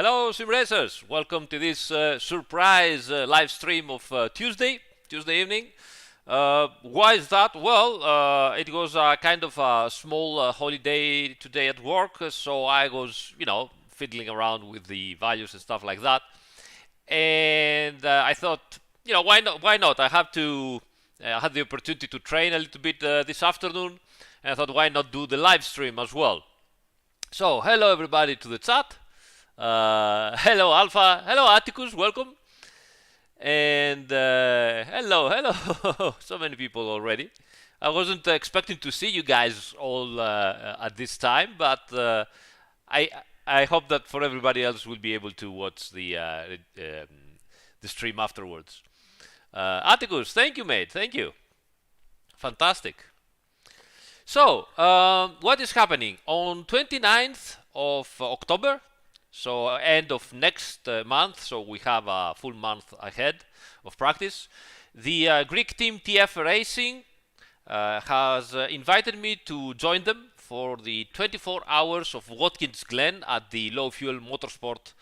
Hello, sim racers! Welcome to this surprise live stream of Tuesday evening. Why is that? Well, it was kind of a small holiday today at work, so I was, fiddling around with the values and stuff like that. And I thought, why not? Why not? I have to. I had the opportunity to train a little bit this afternoon, and I thought, why not do the live stream as well? So, hello everybody to the chat. Hello Alpha, hello Atticus, welcome. And hello, so many people already. I wasn't expecting to see you guys all at this time, but I hope that for everybody else will be able to watch the stream afterwards. Atticus, thank you, mate, thank you. Fantastic. So, what is happening? On 29th of October, so end of next month, so we have a full month ahead of practice, the Greek team TF Racing has invited me to join them for the 24 hours of Watkins Glen at the low fuel motorsport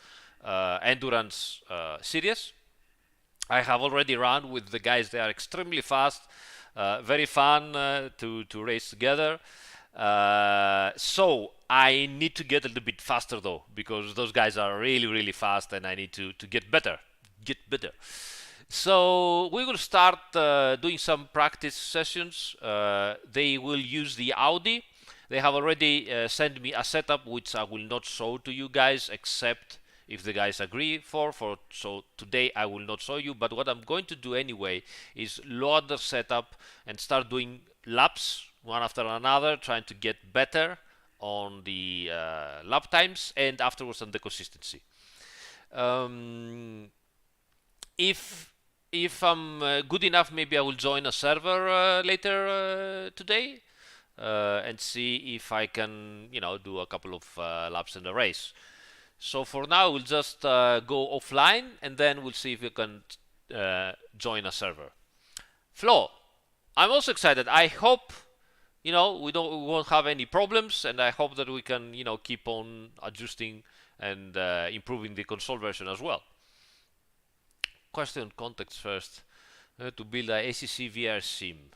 endurance series. I have already run with the guys. They are extremely fast, very fun to race together. So I need to get a little bit faster though, because those guys are really fast, and I need to get better. So we will start doing some practice sessions. They will use the Audi. They have already sent me a setup which I will not show to you guys, except if the guys agree so today I will not show you, but what I'm going to do anyway is load the setup and start doing laps one after another, trying to get better on the lap times and afterwards on the consistency. If I'm good enough, maybe I will join a server later today and see if I can, do a couple of laps in the race. So for now, we'll just go offline, and then we'll see if we can join a server. Flo, I'm also excited. I hope, we won't have any problems, and I hope that we can, keep on adjusting and improving the console version as well. Question context first. To build a ACC VR sim,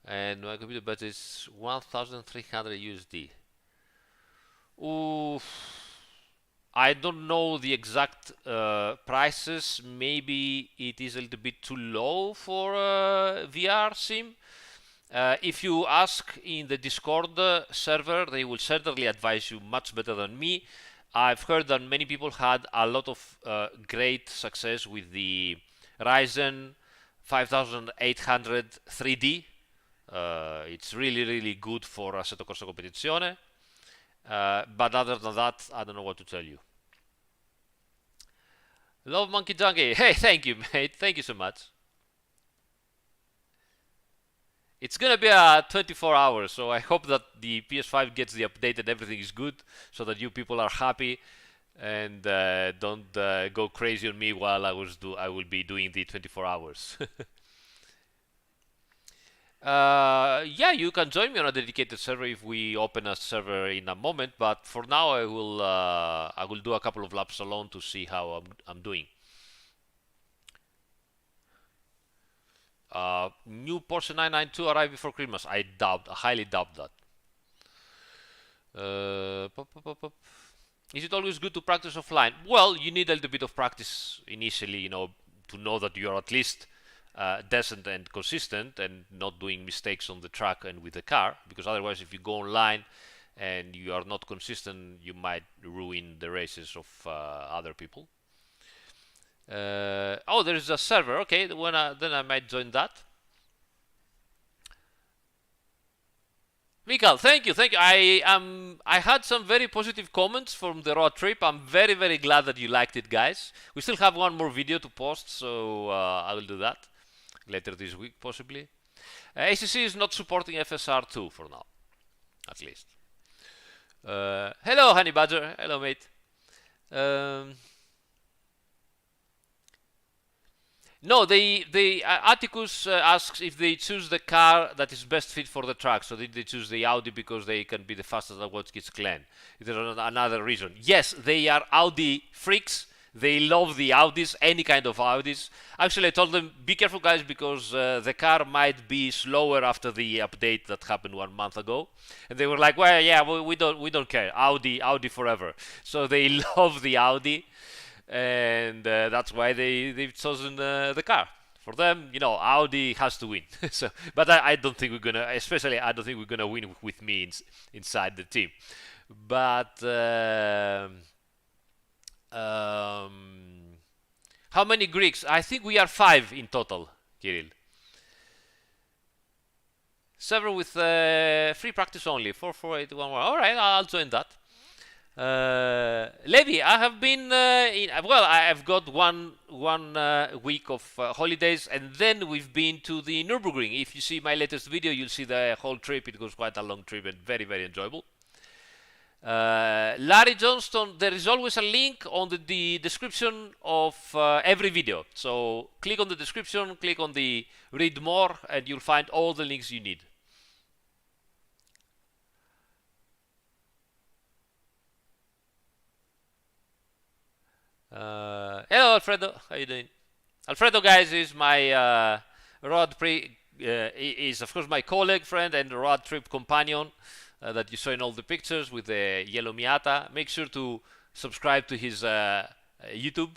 and my computer budget is 1,300 USD. Ooh. I don't know the exact prices. Maybe it is a little bit too low for VR sim. If you ask in the Discord server, they will certainly advise you much better than me. I've heard that many people had a lot of great success with the Ryzen 5800 3D. It's really good for Assetto Corsa Competizione. But other than that, I don't know what to tell you. Love Monkey Junkie. Hey, thank you, mate. Thank you so much. It's gonna be 24 hours, so I hope that the PS5 gets the update and everything is good, so that you people are happy and don't go crazy on me while I will be doing the 24 hours. Yeah, you can join me on a dedicated server if we open a server in a moment, but for now I will do a couple of laps alone to see how I'm doing. New Porsche 992 arrive before Christmas. I highly doubt that. Is it always good to practice offline? Well, you need a little bit of practice initially, to know that you are at least decent and consistent and not doing mistakes on the track and with the car, because otherwise if you go online and you are not consistent, you might ruin the races of other people. Oh, there is a server. Okay, then I might join that. Mikael, thank you. I had some very positive comments from the road trip. I'm very glad that you liked it, guys. We still have one more video to post, so I will do that later this week, possibly. ACC is not supporting FSR2 for now, at least. Hello, Honey Badger. Hello, mate. No, Atticus asks if they choose the car that is best fit for the track. So they choose the Audi because they can be the fastest at Watkins Glen. There's another reason. Yes, they are Audi freaks. They love the Audis, any kind of Audis. Actually, I told them, be careful, guys, because the car might be slower after the update that happened 1 month ago. And they were like, well, yeah, we don't care. Audi forever. So they love the Audi. And that's why they've chosen the car. For them, you know, Audi has to win. So, but I don't think we're gonna, especially I don't think we're gonna win with me inside the team. But how many Greeks? I think we are 5 in total, Kirill. 7 with free practice only. 4, 4, 8, 1, 1. All right, I'll join that. Levi, I have been I've got one week of holidays, and then we've been to the Nürburgring. If you see my latest video, you'll see the whole trip. It was quite a long trip and very, very enjoyable. Larry Johnston, there is always a link on the description of every video. So click on the description, click on the read more, and you'll find all the links you need. Hello, Alfredo. How you doing? Alfredo, guys, is my is of course my colleague, friend, and road trip companion that you saw in all the pictures with the yellow Miata. Make sure to subscribe to his YouTube.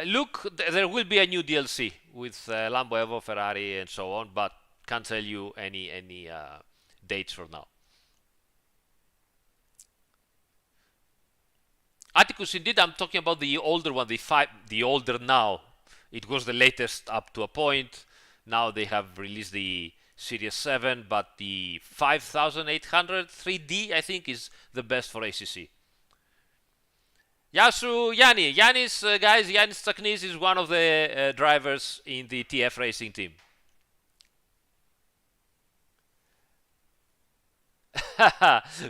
Look, there will be a new DLC with Lambo Evo, Ferrari, and so on, but can't tell you any dates for now. Atticus, indeed, I'm talking about the older one, the older now. It was the latest up to a point. Now they have released the Series 7, but the 5800 3D, I think, is the best for ACC. Yasu Yanis, guys, Yanis Tsaknis is one of the drivers in the TF racing team.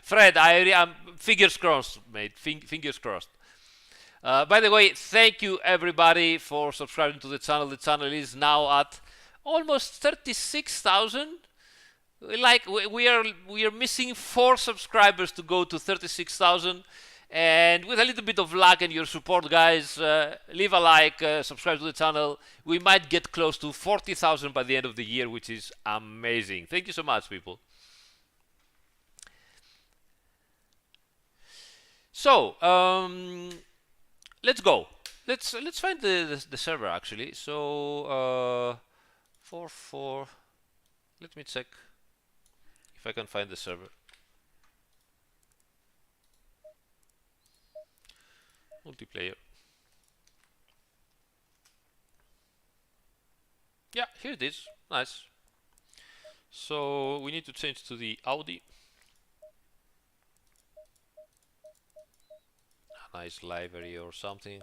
Fred, I'm fingers crossed, mate. Fingers crossed. By the way, thank you everybody for subscribing to the channel. The channel is now at almost 36,000. Like we are missing 4 subscribers to go to 36,000. And with a little bit of luck and your support, guys, leave a like, subscribe to the channel. We might get close to 40,000 by the end of the year, which is amazing. Thank you so much, people. So let's go. Let's find the server actually. So 4. Let me check if I can find the server. Multiplayer. Yeah, here it is. Nice. So we need to change to the Audi. A nice livery or something.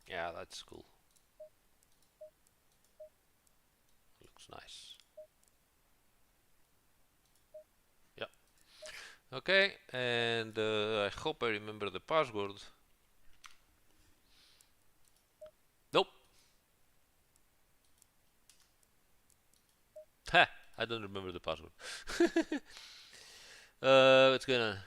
Yeah, that's cool. Looks nice. Yeah. Okay, and I hope I remember the password. Nope. Ha! I don't remember the password. What's going on?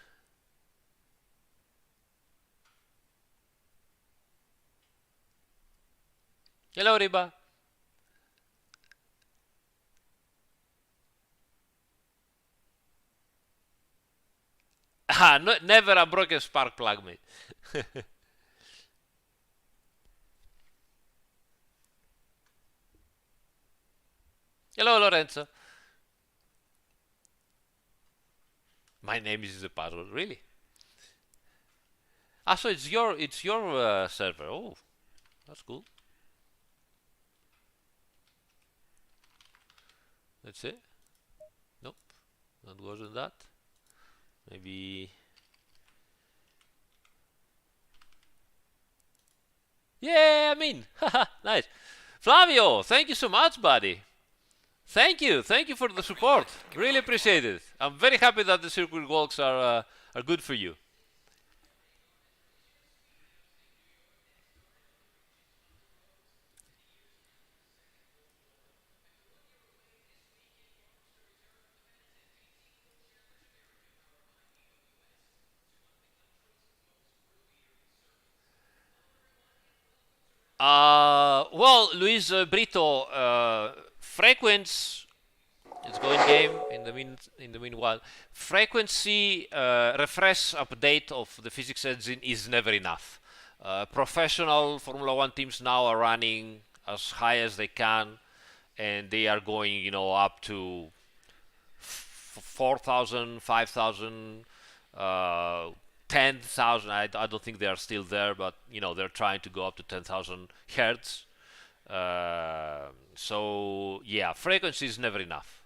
Hello, Riba. Ah, no, never a broken spark plug, mate. Hello, Lorenzo. My name is the password, really? Ah, so it's your server. Oh, that's cool. That's it. Nope, that wasn't that. Maybe. Yeah, I'm in. Nice. Flavio, thank you so much, buddy. Thank you for the support. Really appreciate it. I'm very happy that the circuit walks are good for you. Well, Luis Brito, frequency. It's going game in the meanwhile. Frequency refresh update of the physics engine is never enough. Professional Formula One teams now are running as high as they can, and they are going, up to 4,000, 5,000, 10,000. I don't think they are still there, but they're trying to go up to 10,000 hertz. So yeah, frequency is never enough.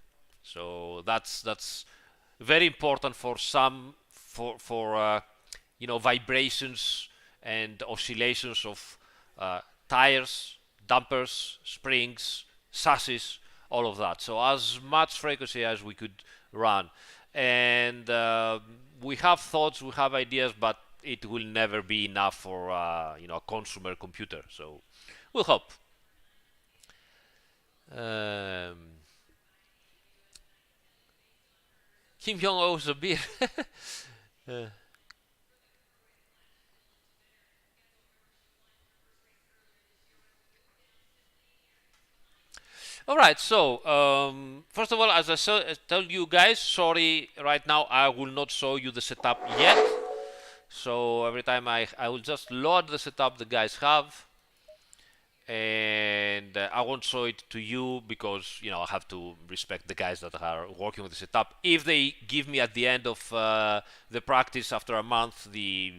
So that's very important for vibrations and oscillations of tires, dampers, springs, chassis, all of that. So as much frequency as we could run, and we have thoughts, we have ideas, but it will never be enough for a consumer computer. So we'll hope. Kim Jong owes a beer. All right, so first of all, as I told you guys, sorry, right now I will not show you the setup yet. So every time I will just load the setup the guys have, and I won't show it to you because I have to respect the guys that are working with the setup. If they give me at the end of the practice after a month the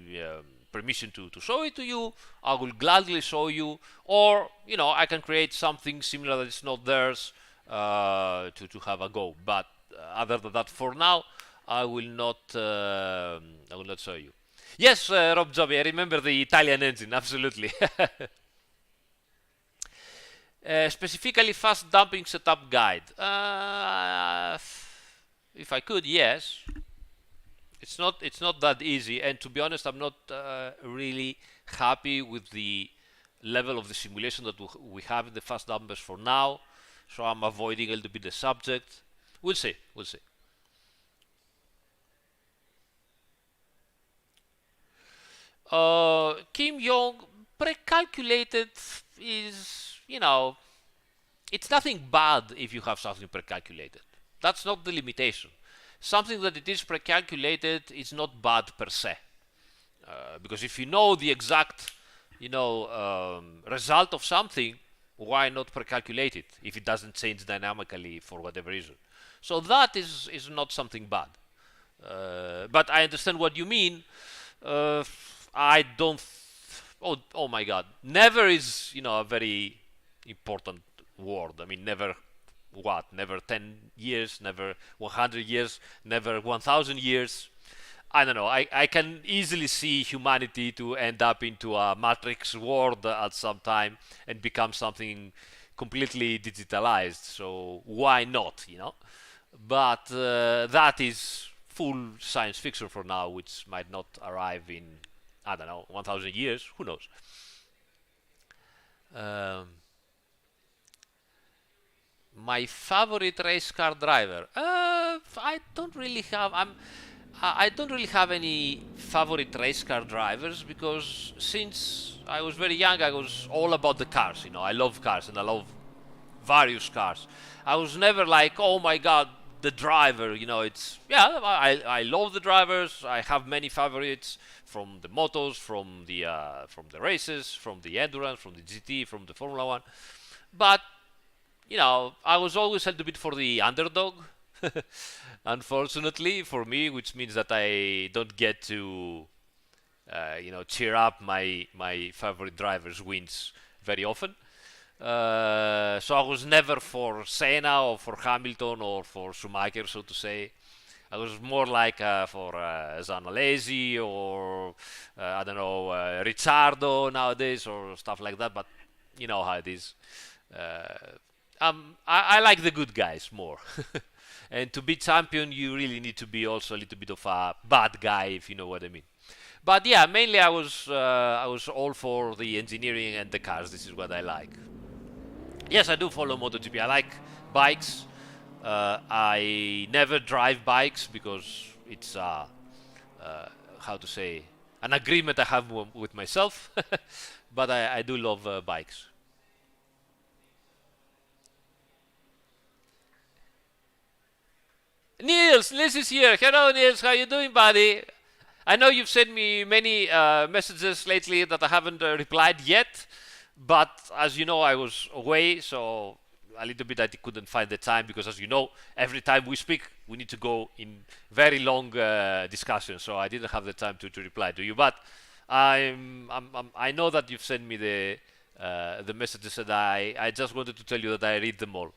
permission to show it to you, I will gladly show you, or I can create something similar that is not theirs to have a go. But other than that, for now, I will not show you. Yes, Rob Joby, I remember the Italian engine, absolutely. Specifically fast dumping setup guide. If I could, yes. It's not that easy, and to be honest, I'm not really happy with the level of the simulation that we have in the fast dumpers for now. So I'm avoiding a little bit the subject. We'll see. Kim Jong pre-calculated is, it's nothing bad if you have something pre-calculated. That's not the limitation. Something that it is pre-calculated is not bad per se. Because if you know the exact, result of something, why not pre-calculate it if it doesn't change dynamically for whatever reason? So that is not something bad. But I understand what you mean. I don't. Oh my God! Never is a very important word. I mean, never. What? Never 10 years, never 100 years, never 1,000 years. I don't know. I can easily see humanity to end up into a matrix world at some time and become something completely digitalized. So why not? But that is full science fiction for now, which might not arrive in, I don't know, 1,000 years. Who knows? My favorite race car driver. I don't really have. I don't really have any favorite race car drivers because since I was very young, I was all about the cars. I love cars and I love various cars. I was never like, oh my God, the driver. It's I love the drivers. I have many favorites from the motos, from the races, from the endurance, from the GT, from the Formula One, but I was always a little bit for the underdog, unfortunately for me, which means that I don't get to, cheer up my favorite drivers' wins very often. So I was never for Senna or for Hamilton or for Schumacher, so to say. I was more like for Zanalesi or, I don't know, Ricciardo nowadays or stuff like that, but you know how it is. I like the good guys more. And to be champion, you really need to be also a little bit of a bad guy, if you know what I mean. But yeah, mainly I was all for the engineering and the cars. This is what I like. Yes, I do follow MotoGP. I like bikes. I never drive bikes because it's how to say, an agreement I have with myself. but I do love bikes. Niels is here. Hello, Niels. How you doing, buddy? I know you've sent me many messages lately that I haven't replied yet, but as you know, I was away, so a little bit I couldn't find the time because, as you know, every time we speak, we need to go in very long discussions, so I didn't have the time to reply to you. But I know that you've sent me the messages, and I just wanted to tell you that I read them all.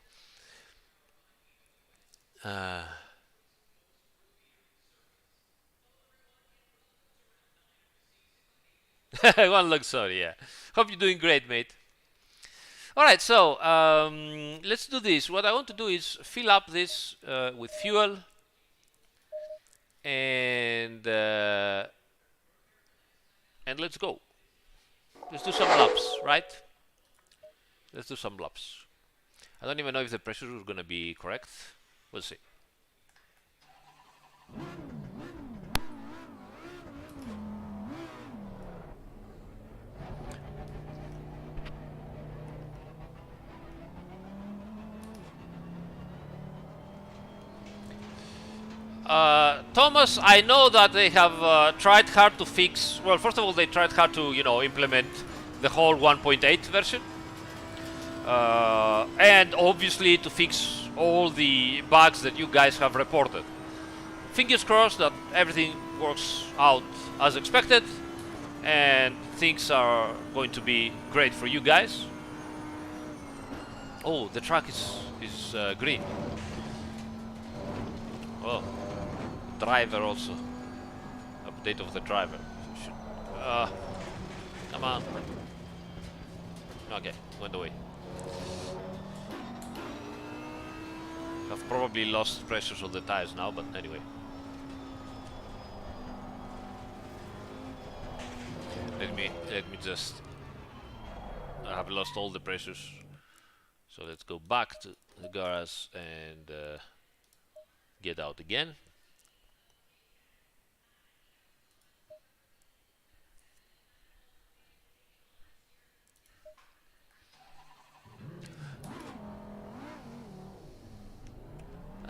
One log, sorry, yeah. Hope you're doing great, mate. Alright, so let's do this. What I want to do is fill up this with fuel and let's go. Let's do some laps, right? Let's do some laps. I don't even know if the pressure is going to be correct. We'll see. Thomas, I know that they have tried hard to fix. Well, first of all, they tried hard to, implement the whole 1.8 version, and obviously to fix all the bugs that you guys have reported. Fingers crossed that everything works out as expected, and things are going to be great for you guys. Oh, the track is green. Oh. Driver also. Update of the driver. Come on. Okay, went away. I've probably lost pressures on the tires now, but anyway. Let me just. I have lost all the pressures. So let's go back to the garage and get out again.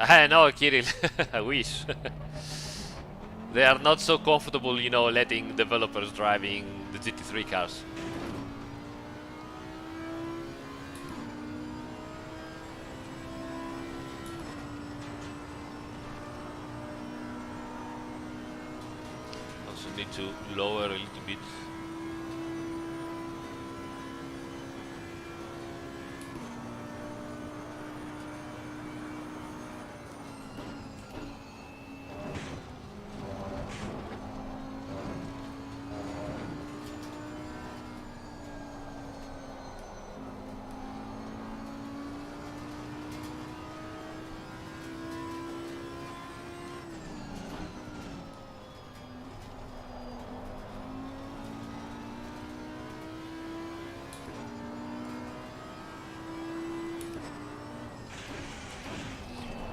I know, Kirill. I wish. They are not so comfortable, letting developers driving the GT3 cars. Also need to lower a little bit.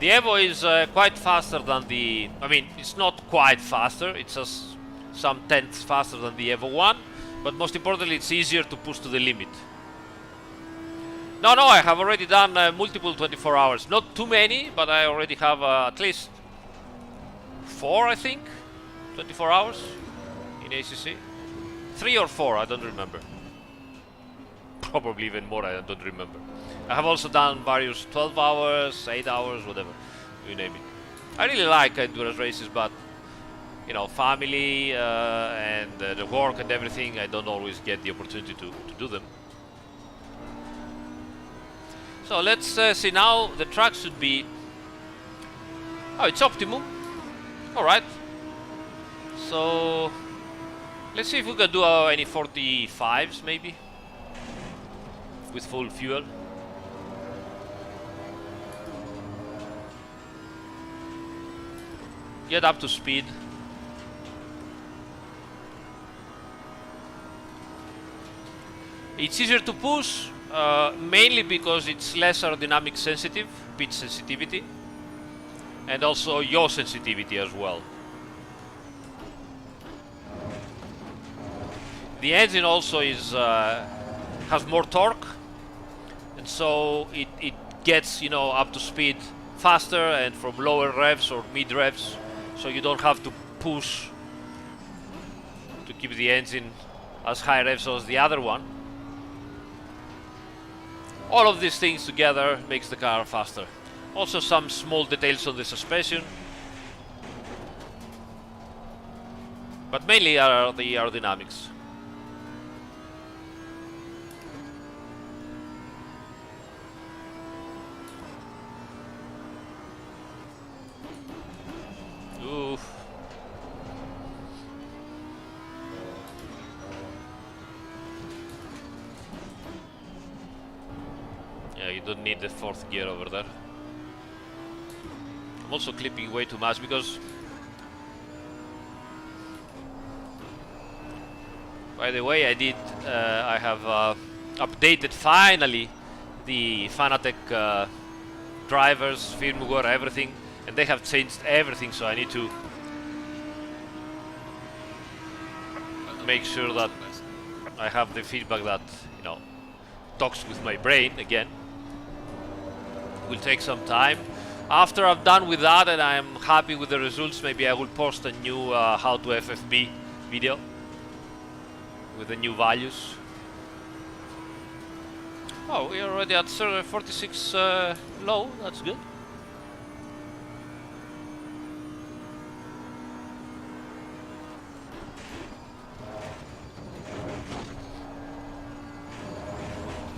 The EVO is quite faster than the... I mean, it's not quite faster, it's just some tenths faster than the EVO 1, but most importantly, it's easier to push to the limit. No, I have already done multiple 24 hours. Not too many, but I already have at least 4, I think, 24 hours in ACC. 3 or 4, I don't remember. Probably even more, I don't remember. I have also done various 12 hours, 8 hours, whatever, you name it. I really like endurance races, but, family and the work and everything, I don't always get the opportunity to do them. So let's see now, the track should be... Oh, it's optimum. Alright. So, let's see if we can do any 45s, maybe. With full fuel. Get up to speed. It's easier to push, mainly because it's less aerodynamic sensitive, pitch sensitivity, and also yaw sensitivity as well. The engine also is has more torque, and so it gets, you know, up to speed faster and from lower revs or mid revs, so you don't have to push to keep the engine as high revs as the other one. All of these things together makes the car faster. Also some small details on the suspension, but mainly are the aerodynamics. Oof. Yeah, you don't need the fourth gear over there. I'm also clipping way too much because, by the way, I have updated finally the Fanatec drivers, firmware, everything, and they have changed everything, so I need to make sure that I have the feedback that, you know, talks with my brain again. It will take some time. After I'm done with that and I'm happy with the results, maybe I will post a new how to FFB video with the new values. Oh, we're already at 46 low, that's good.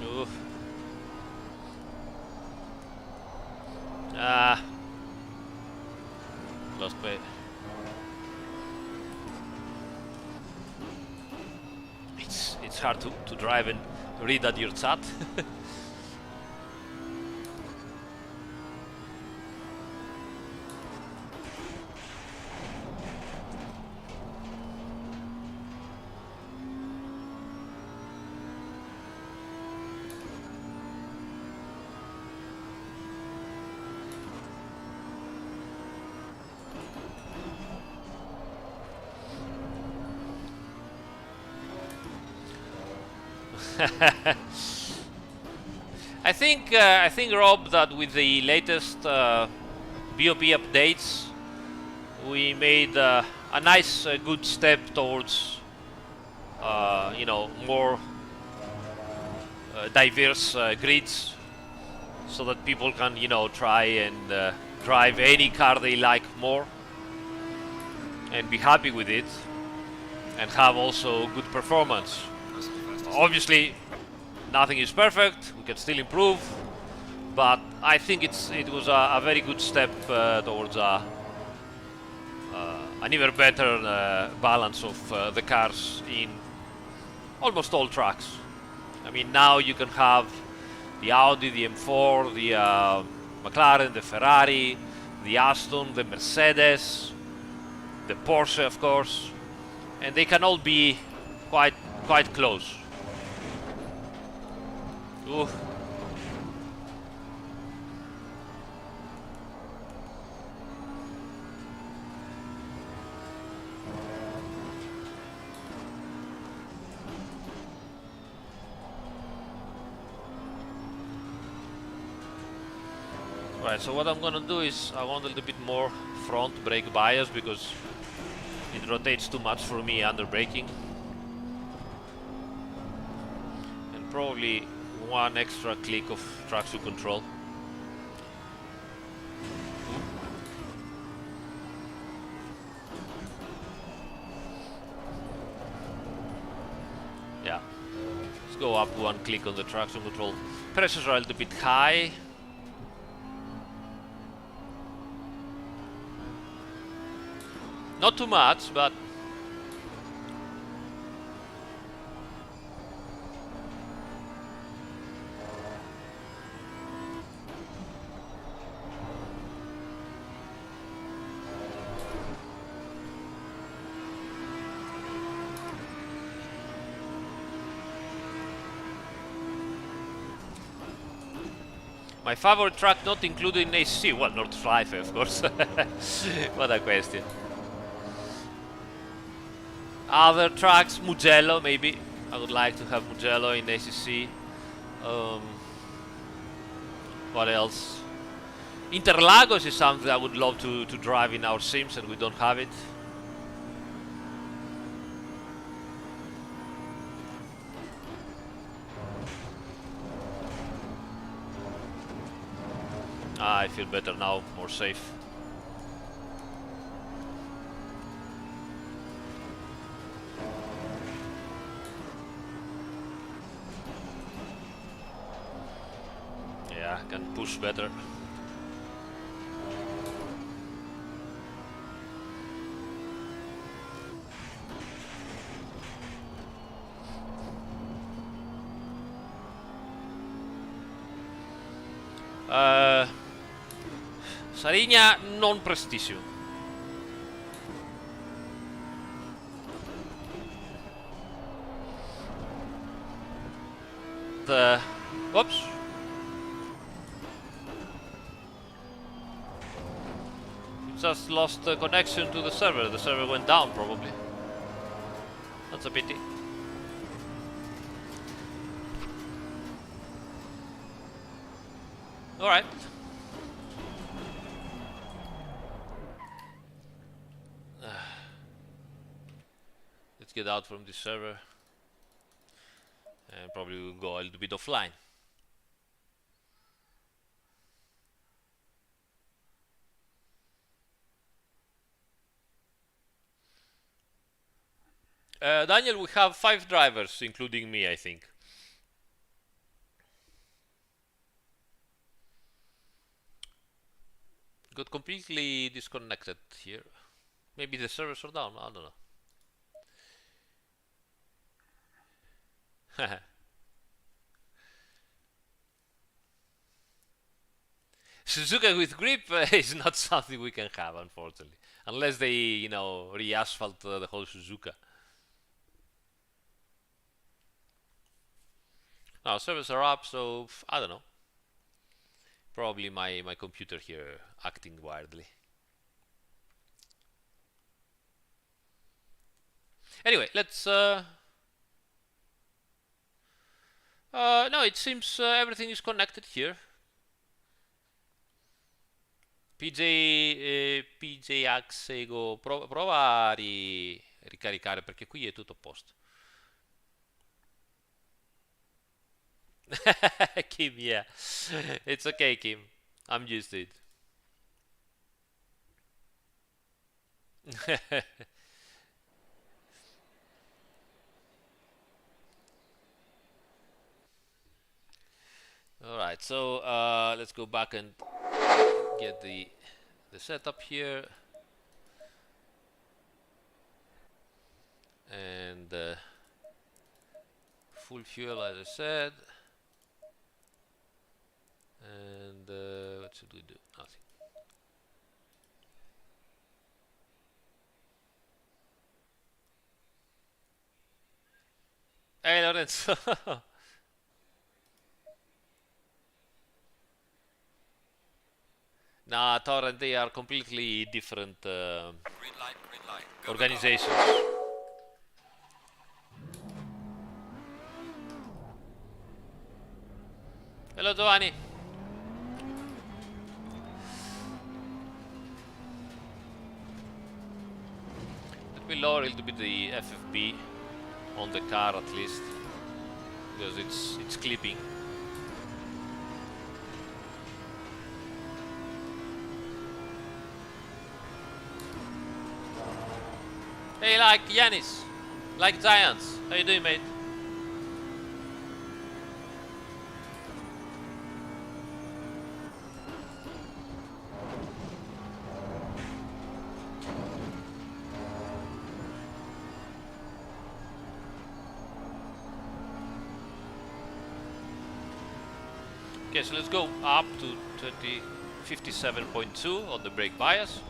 Oof. Lost pay. It's hard to drive and read at your chat. I think Rob, that with the latest BOP updates we made a nice good step towards you know, more diverse grids, so that people can, you know, try and drive any car they like more and be happy with it and have also good performance. Obviously, nothing is perfect. We can still improve, but I think it was a very good step towards an even better balance of the cars in almost all tracks. I mean, now you can have the Audi, the M4, the McLaren, the Ferrari, the Aston, the Mercedes, the Porsche, of course, and they can all be quite close. Ooh. Right, so what I'm gonna do is I want a little bit more front brake bias because it rotates too much for me under braking, and probably one extra click of traction control. Yeah, let's go up one click on the traction control. Pressures are a little bit high. Not too much, but my favorite track not included in ACC, well, Nordschleife, of course. What a question. Other tracks, Mugello maybe. I would like to have Mugello in ACC. What else? Interlagos is something I would love to drive in our sims, and we don't have it. I feel better now, more safe. Yeah, I can push better. Sarigna non prestissimo. Whoops. Just lost the connection to the server. The server went down probably. That's a pity. Alright. Let's get out from this server. And probably we'll go a little bit offline. Daniel, we have 5 drivers, including me, I think. Got completely disconnected here. Maybe the servers are down, I don't know. Suzuka with grip is not something we can have, unfortunately. Unless they, you know, re-asphalt the whole Suzuka. Now, servers are up, so I don't know. Probably my computer here acting weirdly. Anyway, let's... no, it seems everything is connected here. PJ Axego, prova a ricaricare perché qui è tutto a posto. Kim, yeah. It's okay, Kim. I'm used to it. Alright, so let's go back and get the setup here. And full fuel, as I said. And what should we do? Nothing. Hey, Lorenzo. Nah, Torrent, they are completely different organizations. Hello, Giovanni. Let me lower a little bit the FFB on the car at least, because it's clipping. Hey, like Yanis, like Giants. How you doing, mate? Okay, so let's go up to 57.2 on the brake bias.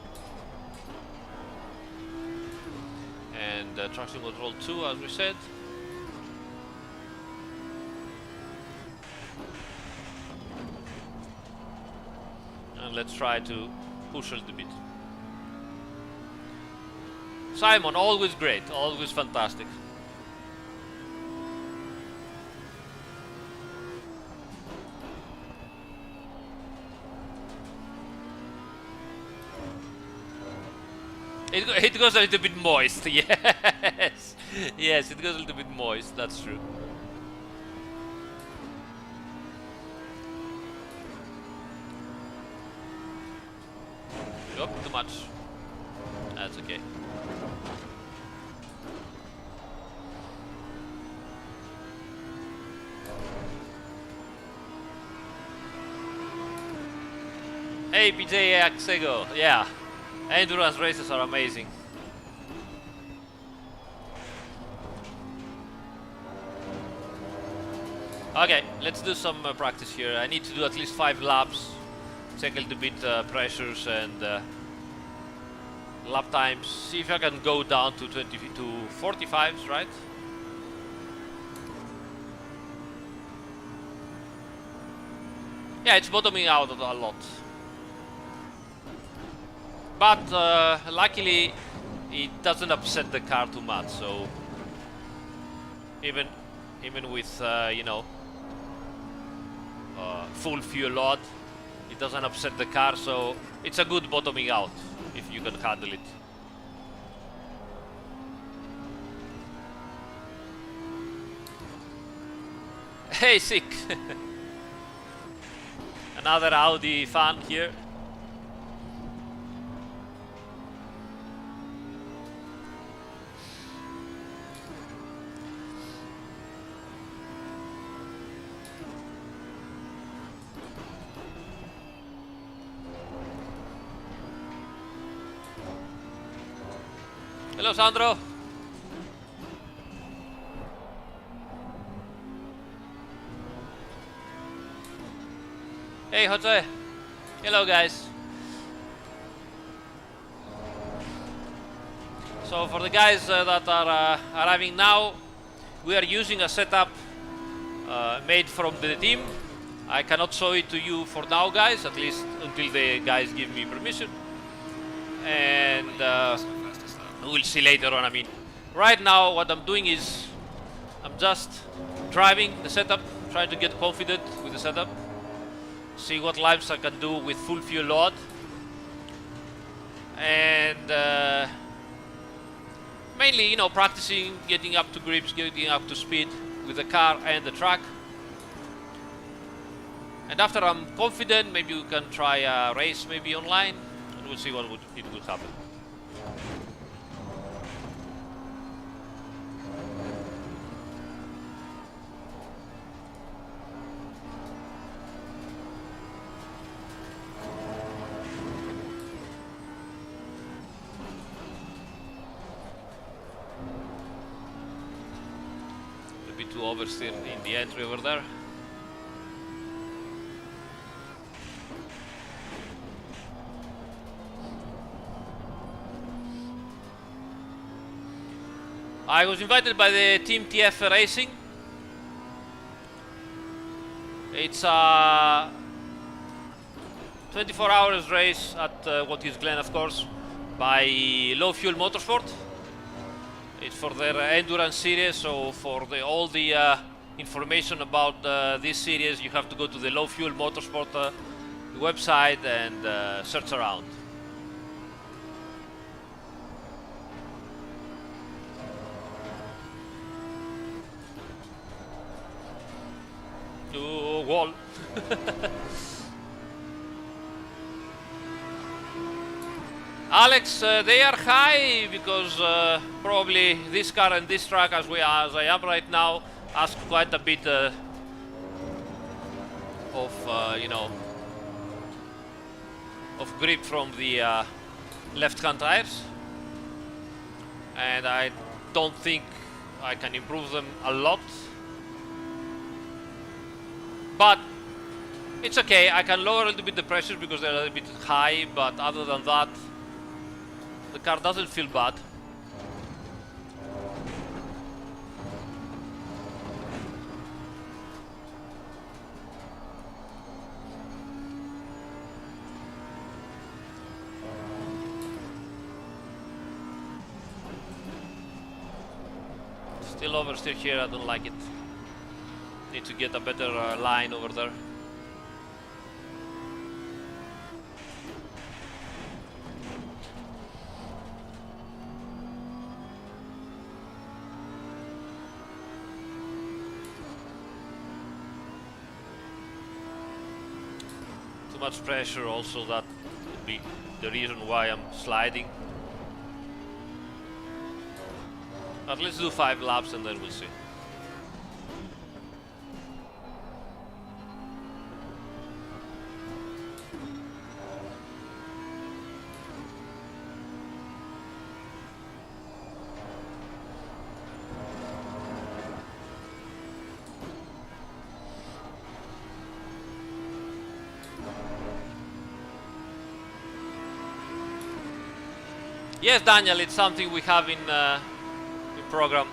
And traction control 2, as we said. And let's try to push a little bit. Simon, always great, always fantastic. It goes a little bit moist, yes. Yes, it goes a little bit moist, that's true. Not too much. That's okay. Hey PJ Axego, yeah. Endurance races are amazing. Okay, let's do some practice here. I need to do at least 5 laps, check a little bit pressures and lap times. See if I can go down to 45s, right? Yeah, it's bottoming out a lot. But luckily it doesn't upset the car too much, so even with you know, full fuel load, it doesn't upset the car, so it's a good bottoming out if you can handle it. Hey Sick! Another Audi fan here. Hello, Sandro. Hey, Jose. Hello, guys. So, for the guys that are arriving now, we are using a setup made from the team. I cannot show it to you for now, guys, at least until the guys give me permission. And we'll see later on. I mean, right now what I'm doing is I'm just driving the setup, trying to get confident with the setup, see what laps I can do with full fuel load, and mainly, you know, practicing, getting up to grips, getting up to speed with the car and the track. And after I'm confident, maybe we can try a race maybe online, and we'll see what it will happen. To oversteer in the entry over there. I was invited by the Team TF Racing. It's a 24 hours race at Watkins Glen, of course, by Low Fuel Motorsport. It's for their endurance series, so for all the information about this series, you have to go to the Low Fuel Motorsport website and search around. Oh, wall. Alex, they are high because probably this car and this track, as I am right now, ask quite a bit of you know, of grip from the left-hand tires, and I don't think I can improve them a lot, but it's okay. I can lower a little bit the pressure because they're a little bit high, but other than that, the car doesn't feel bad. Still oversteer here, I don't like it. Need to get a better line over there. Too much pressure also, that would be the reason why I'm sliding. But let's do 5 laps and then we'll see. Yes, Daniel, it's something we have in program.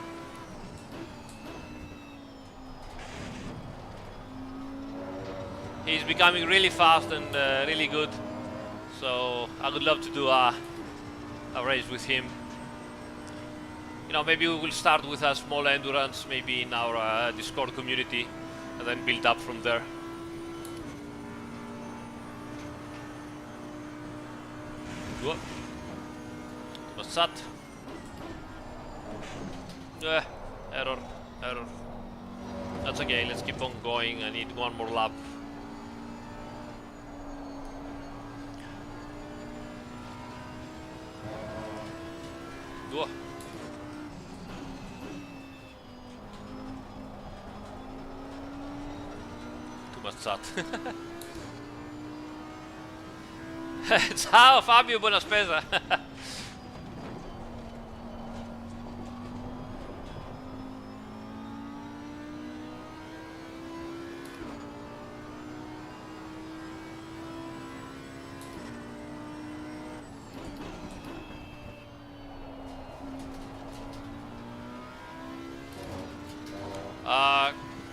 He's becoming really fast and really good, so I would love to do a race with him. You know, maybe we will start with a small endurance, maybe in our Discord community, and then build up from there. Whoa. What's that? Error. That's okay, let's keep on going. I need one more lap. Whoa. Too much sat. Ciao Fabio, buona spesa.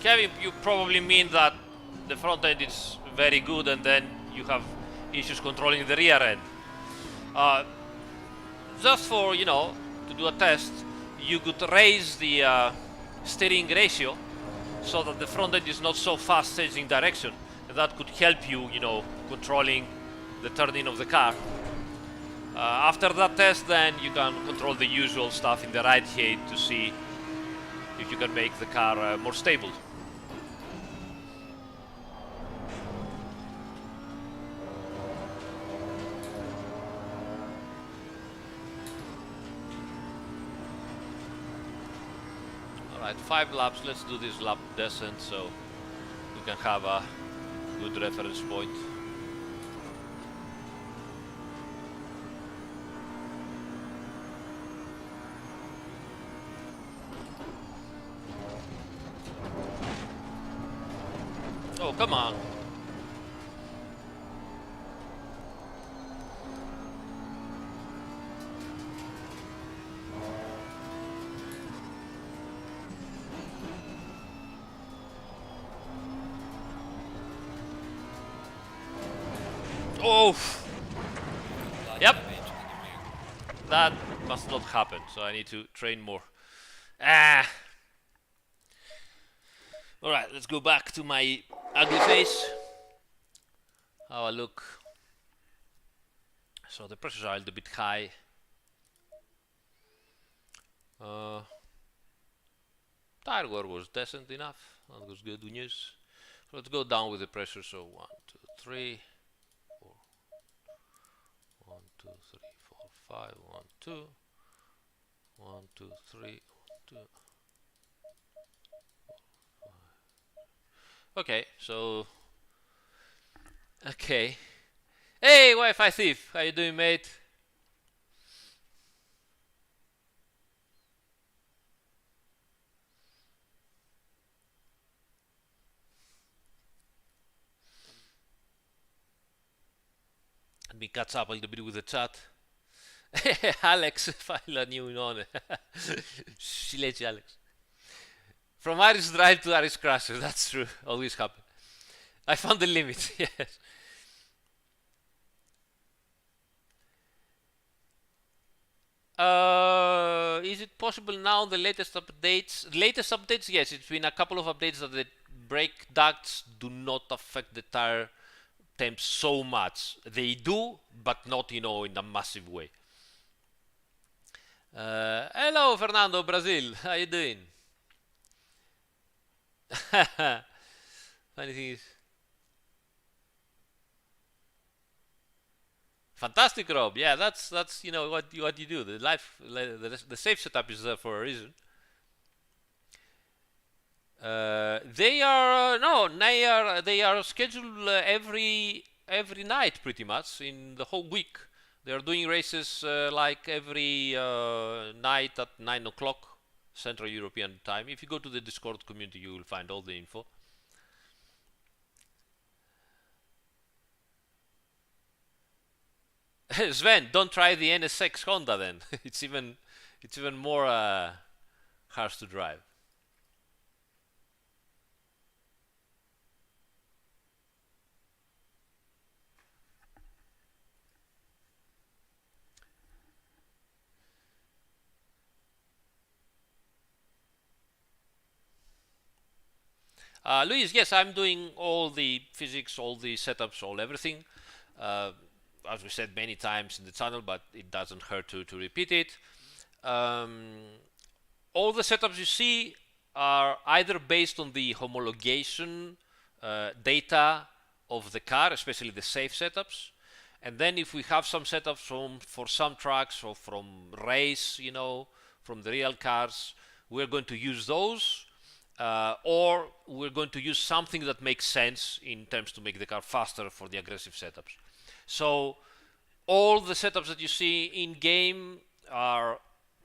Kevin, you probably mean that the front end is very good and then you have issues controlling the rear end. Just for, you know, to do a test, you could raise the steering ratio so that the front end is not so fast changing direction, and that could help you, you know, controlling the turning of the car. After that test, then you can control the usual stuff in the right hand to see if you can make the car more stable. Alright, 5 laps. Let's do this lap descent so we can have a good reference point. Oh, come on. Oh. Yep. That must not happen, so I need to train more. Ah. Alright, let's go back to my ugly face. How I look. So the pressures are a little bit high. Tire wear was decent enough. That was good news. So let's go down with the pressure. So 1, 2, 3, 4. 1, 2, 3, 4, 5. 1, 2. 1, 2, 3, 1, 2. Okay, so okay. Hey, Wi-Fi thief, how you doing, mate? Let me catch up a little bit with the chat. Alex, file new nome. Silenzio, Alex. From Aris.Drives to Aris Crasher, that's true. Always happen. I found the limit, yes. Is it possible now? The latest updates. Latest updates, yes. It's been a couple of updates that the brake ducts do not affect the tire temps so much. They do, but not, in a massive way. Hello, Fernando, Brazil. How you doing? Funny thing is, fantastic, Rob. Yeah, that's what you do. The safe setup is there for a reason. They are no, they are scheduled every night pretty much in the whole week. They are doing races like every night at 9 o'clock Central European time. If you go to the Discord community, you will find all the info. Sven, don't try the NSX Honda then. it's even more harsh to drive. Luis, yes, I'm doing all the physics, all the setups, all everything. Uh, as we said many times in the channel, but it doesn't hurt to repeat it. All the setups you see are either based on the homologation data of the car, especially the safe setups. And then if we have some setups for some tracks or from race, from the real cars, we're going to use those. Or we're going to use something that makes sense in terms to make the car faster for the aggressive setups. So all the setups that you see in game are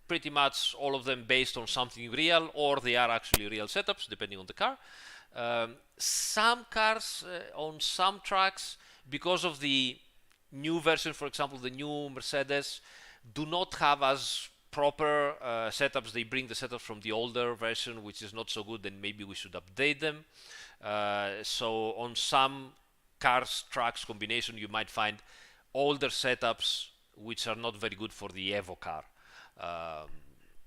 pretty much all of them based on something real, or they are actually real setups depending on the car. Some cars on some tracks, because of the new version, for example the new Mercedes, do not have as proper setups. They bring the setups from the older version, which is not so good, and maybe we should update them. So on some cars tracks combination you might find older setups which are not very good for the Evo car.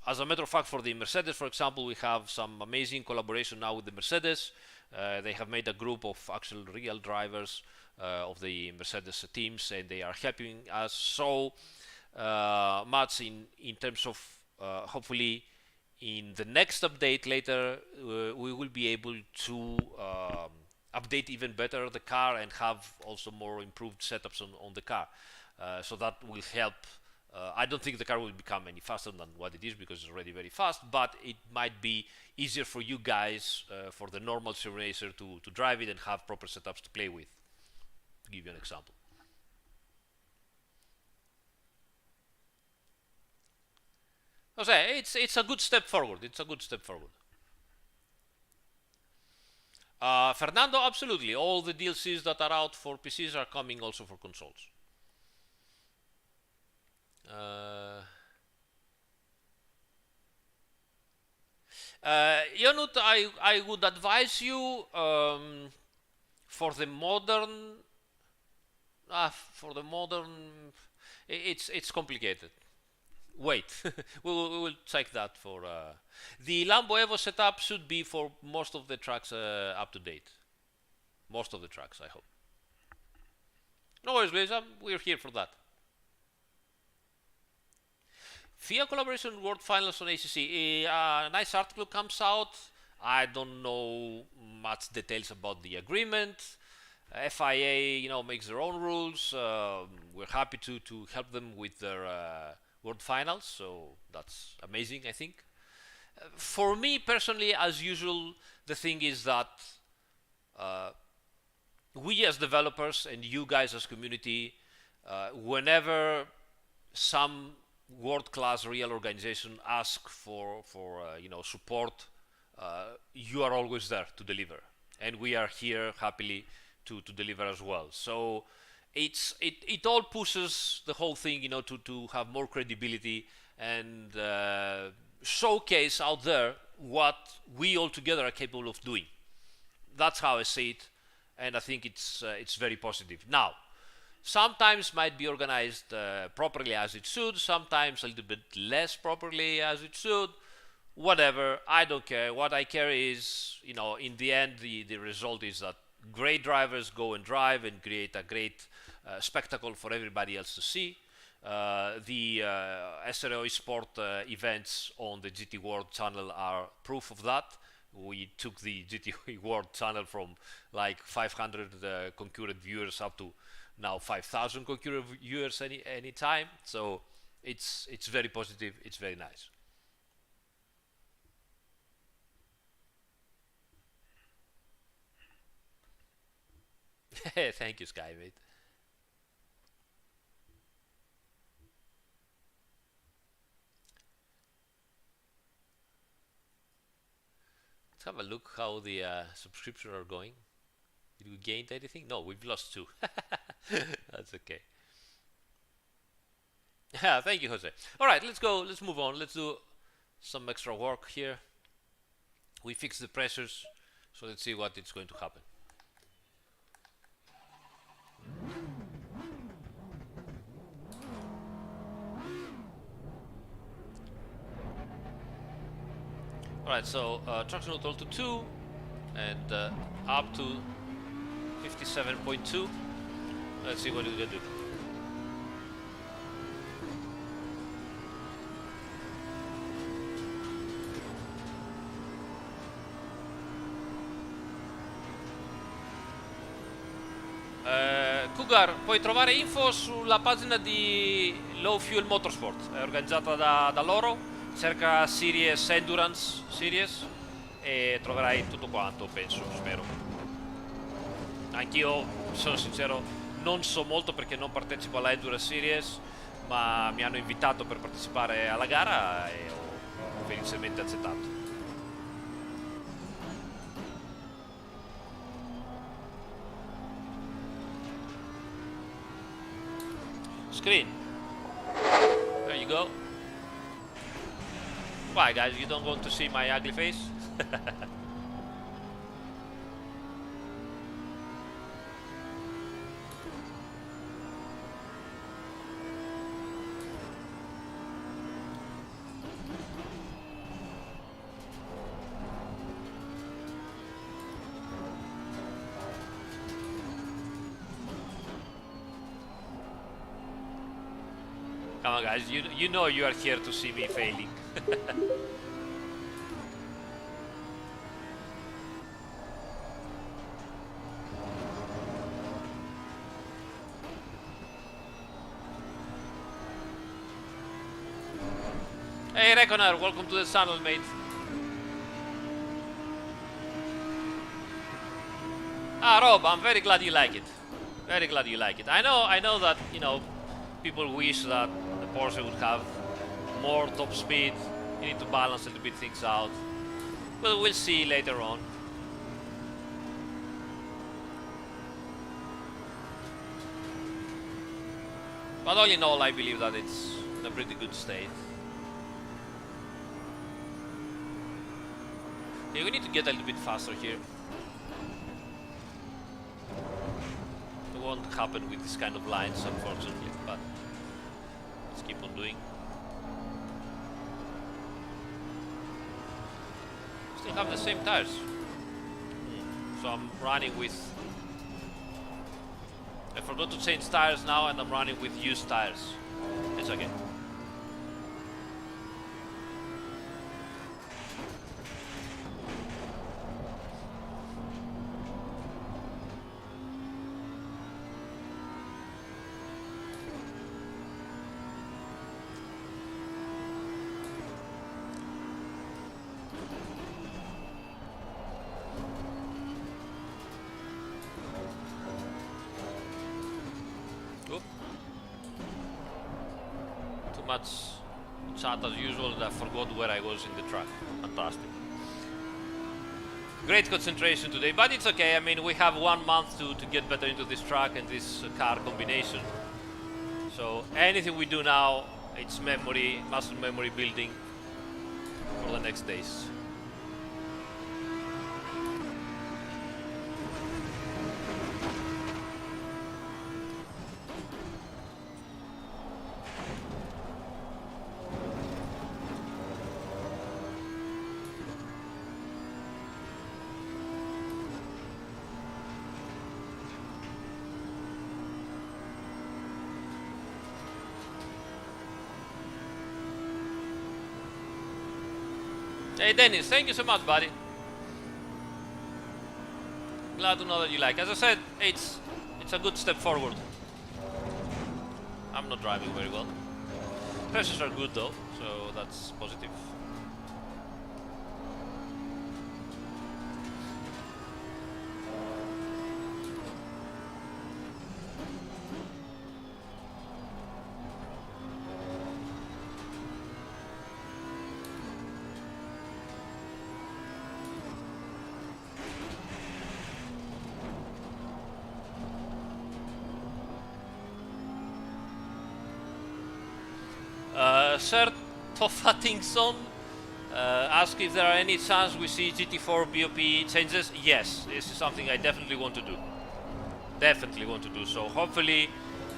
As a matter of fact, for the Mercedes, for example, we have some amazing collaboration now with the Mercedes. They have made a group of actual real drivers of the Mercedes teams, and they are helping us so much in terms of hopefully in the next update later we will be able to update even better the car and have also more improved setups on the car. So that will help. I don't think the car will become any faster than what it is, because it's already very fast, but it might be easier for you guys, for the normal sim racer, to drive it and have proper setups to play with, to give you an example. I say it's a good step forward. It's a good step forward. Fernando, absolutely. All the DLCs that are out for PCs are coming also for consoles. Jonut, I would advise you for the modern. For the modern, it's complicated. Wait, we will check that for the Lambo Evo setup. Should be for most of the tracks up to date. Most of the tracks, I hope. No worries, guys. We're here for that. FIA collaboration World Finals on ACC. A nice article comes out. I don't know much details about the agreement. FIA, makes their own rules. We're happy to help them with their World Finals, so that's amazing, I think. For me personally, as usual, the thing is that we as developers and you guys as community, whenever some world-class real organization ask for support, you are always there to deliver, and we are here happily to deliver as well. So it all pushes the whole thing, to have more credibility and showcase out there what we all together are capable of doing. That's how I see it, and I think it's very positive. Now, sometimes might be organized properly as it should, sometimes a little bit less properly as it should. Whatever, I don't care. What I care is, you know, in the end, the result is that great drivers go and drive and create a great spectacle for everybody else to see. The SRO Sport events on the GT World channel are proof of that. We took the GT World channel from like 500 concurrent viewers up to now 5,000 concurrent viewers any time. So it's very positive. It's very nice. Thank you, Skymate. Let's have a look how the subscriptions are going. Did we gain anything? No, we've lost 2. That's okay. Yeah, thank you, Jose. All right, let's go. Let's move on. Let's do some extra work here. We fixed the pressures, so let's see what is going to happen. Alright, so traction neutral to 2 and up to 57.2. Let's see what we're gonna do. Cougar, puoi trovare info sulla pagina di Low Fuel Motorsport, è organizzata da loro. Cerca Series Endurance Series e troverai tutto quanto, penso, spero. Anch'io, sono sincero, non so molto perché non partecipo alla Endurance Series, ma mi hanno invitato per partecipare alla gara e ho felicemente accettato. Screen. There you go. Why, guys? You don't want to see my ugly face? Come on, guys. You know you are here to see me failing. Hey Reconer, welcome to the channel, mate. Ah, Rob, I'm very glad you like it. Very glad you like it. I know that, you know, people wish that the Porsche would have more top speed. You need to balance a little bit things out. Well, we'll see later on. But all in all, I believe that it's in a pretty good state. Okay, we need to get a little bit faster here. It won't happen with this kind of lines, unfortunately, but let's keep on doing. Still have the same tires. So I'm running with... I forgot to change tires now and I'm running with used tires. It's okay. Chat as usual, and I forgot where I was in the track. Fantastic. Great concentration today, but it's okay. I mean, we have 1 month to get better into this track and this car combination. So anything we do now, it's memory, muscle memory building for the next days. Hey Dennis, thank you so much, buddy. Glad to know that you like. As I said, it's a good step forward. I'm not driving very well. Pressures are good though, so that's positive. Sir Tofatingson asked if there are any chance we see GT4 BOP changes. Yes, this is something I definitely want to do. Definitely want to do so. Hopefully,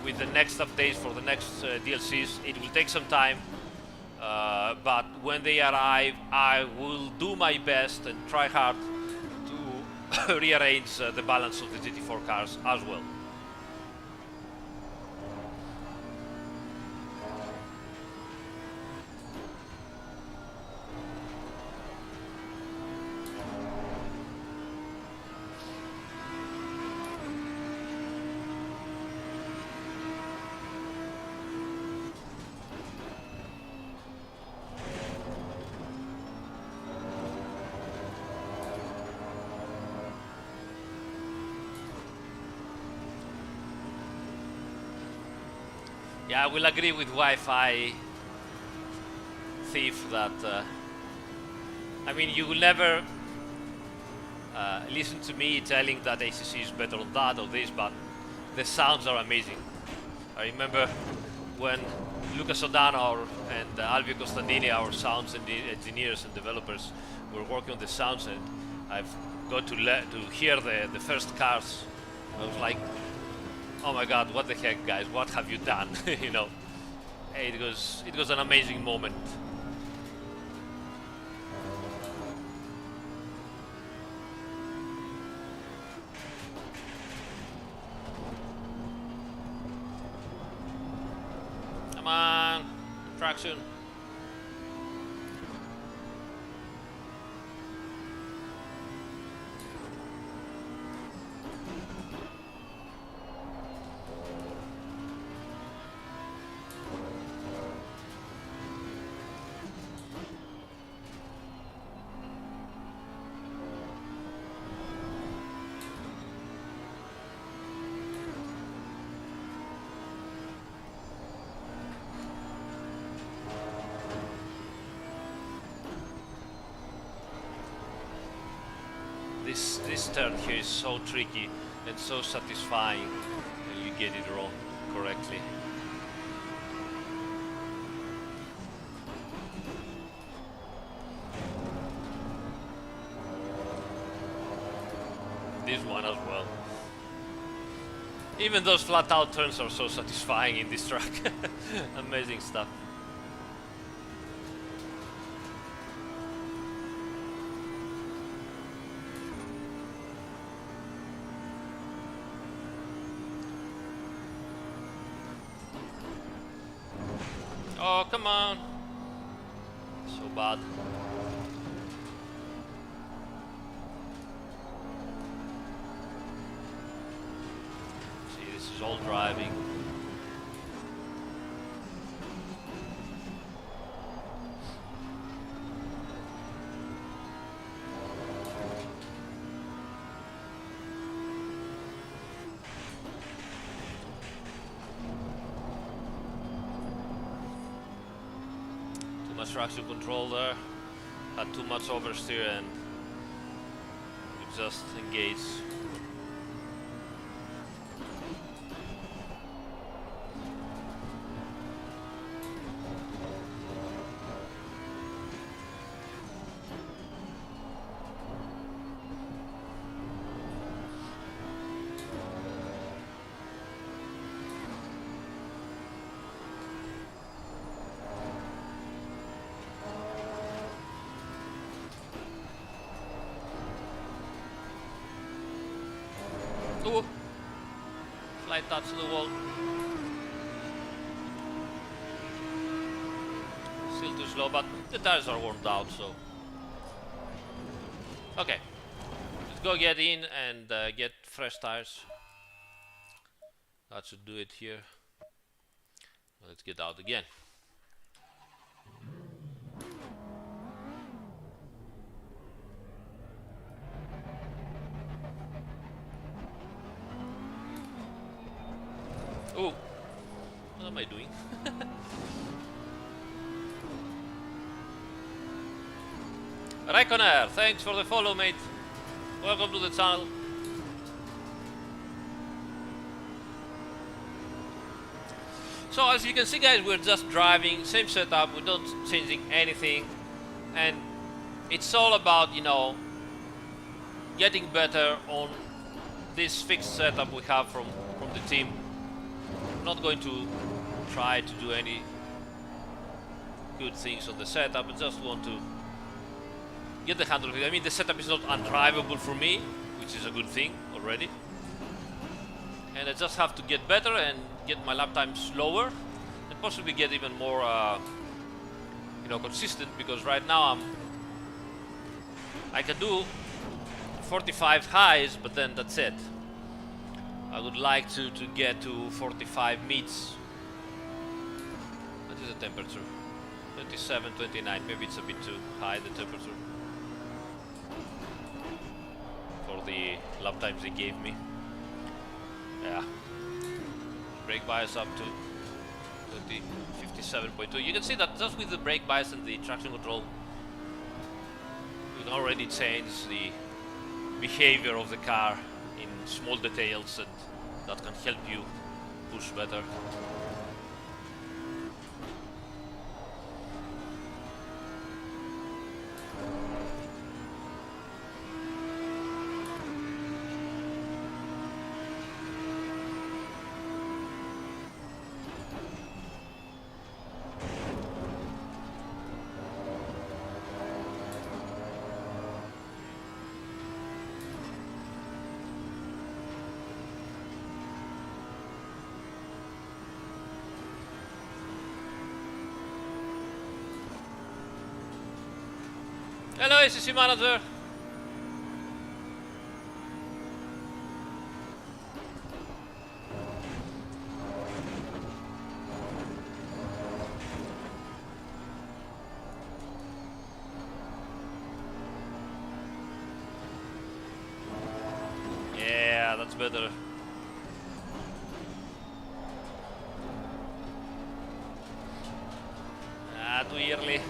with the next updates for the next DLCs, it will take some time. But when they arrive, I will do my best and try hard to rearrange the balance of the GT4 cars as well. Yeah, I will agree with Wi-Fi Thief that I mean, you will never listen to me telling that ACC is better on that or this, but the sounds are amazing. I remember when Lucas Odano and Alvio Costantini, our sounds and engineers and developers, were working on the sounds, and I've got to hear the first cars. I was like, oh my god, what the heck, guys, what have you done? You know, it was an amazing moment. Come on, traction. This turn here is so tricky and so satisfying when you get it wrong correctly. This one as well. Even those flat out turns are so satisfying in this track. Amazing stuff. Oh, come on. So bad. See, this is all driving. Traction control there, had too much oversteer and it just engaged. Ooh. Slight touch to the wall. Still too slow, but the tires are warmed out, so Okay, let's go get in and get fresh tires. That should do it here. Let's get out again. Oh, what am I doing? Raikkoner, thanks for the follow, mate. Welcome to the channel. So as you can see, guys, we're just driving, same setup, we're not changing anything, and it's all about, you know, getting better on this fixed setup we have from the team. I'm not going to try to do any good things on the setup. I just want to get the handle of it. I mean, the setup is not undrivable for me, which is a good thing already. And I just have to get better and get my lap times lower, and possibly get even more, you know, consistent. Because right now I can do 45 highs, but then that's it. I would like to get to 45 mids. What is the temperature? 27, 29. Maybe it's a bit too high, the temperature, for the lap times they gave me. Yeah. Brake bias up to 57.2. You can see that just with the brake bias and the traction control, you can already change the behavior of the car in small details, and that can help you push better. Hello, ACC manager. Yeah, that's better. Ah, too early.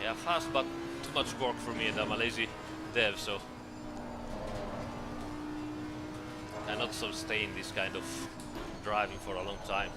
Yeah, fast, but too much work for me, and I'm a lazy dev, so I cannot sustain this kind of driving for a long time.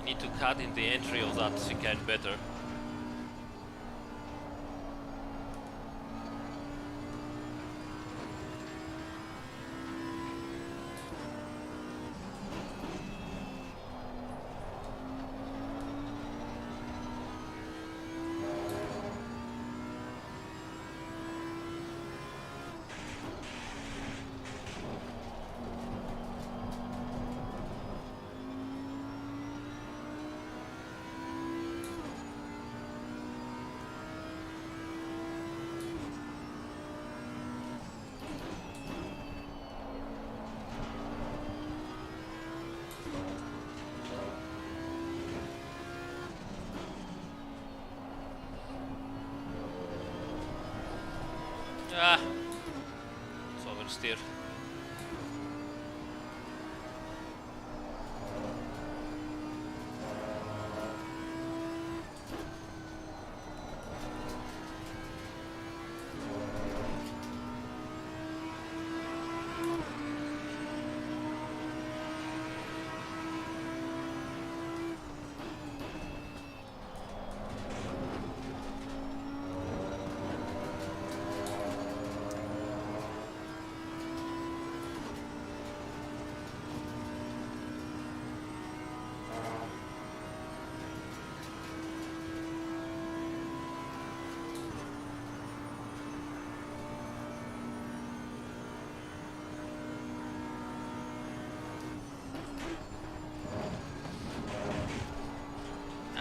Need to cut in the entry of that chicane better. steer.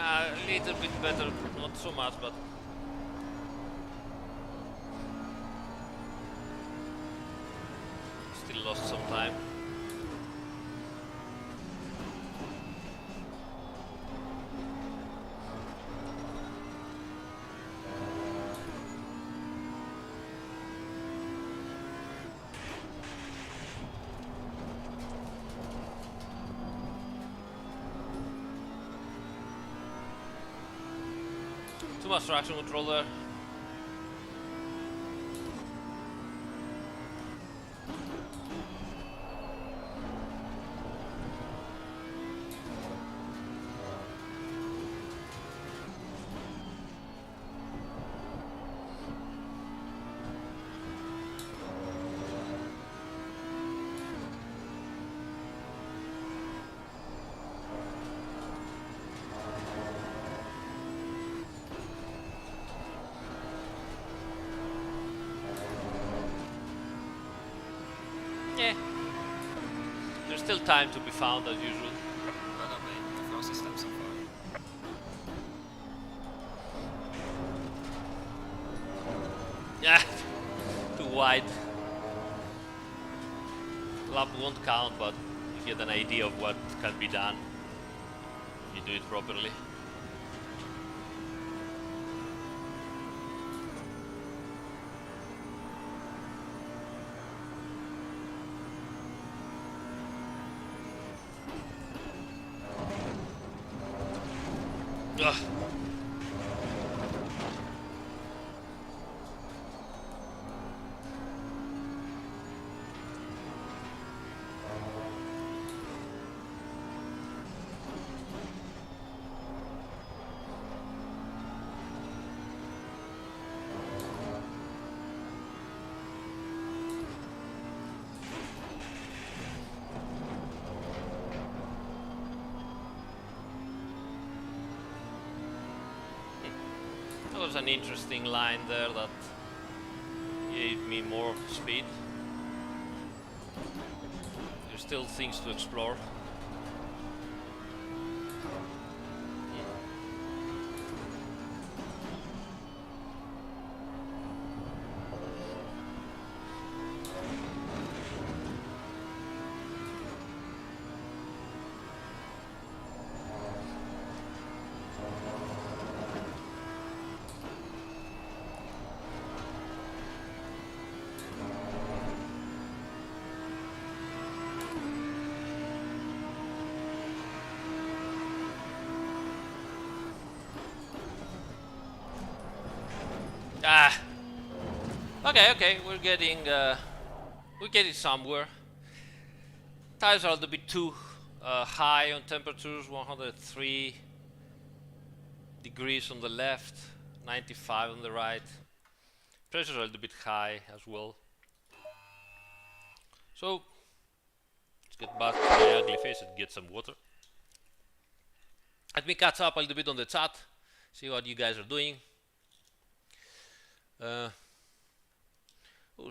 A little bit better, not so much, but still lost some time. Too much traction control there. Yeah, there's still time to be found as usual. Well done, mate. The fastest lap so far. Yeah, too wide. Lap won't count, but you get an idea of what can be done if you do it properly. Ugh. That was an interesting line there that gave me more speed. There's still things to explore. Ah. Okay, we're getting somewhere. Tires are a little bit too high on temperatures. 103 degrees on the left, 95 on the right. Pressures are a little bit high as well. So let's get back to my ugly face and get some water. Let me catch up a little bit on the chat, see what you guys are doing. Oh,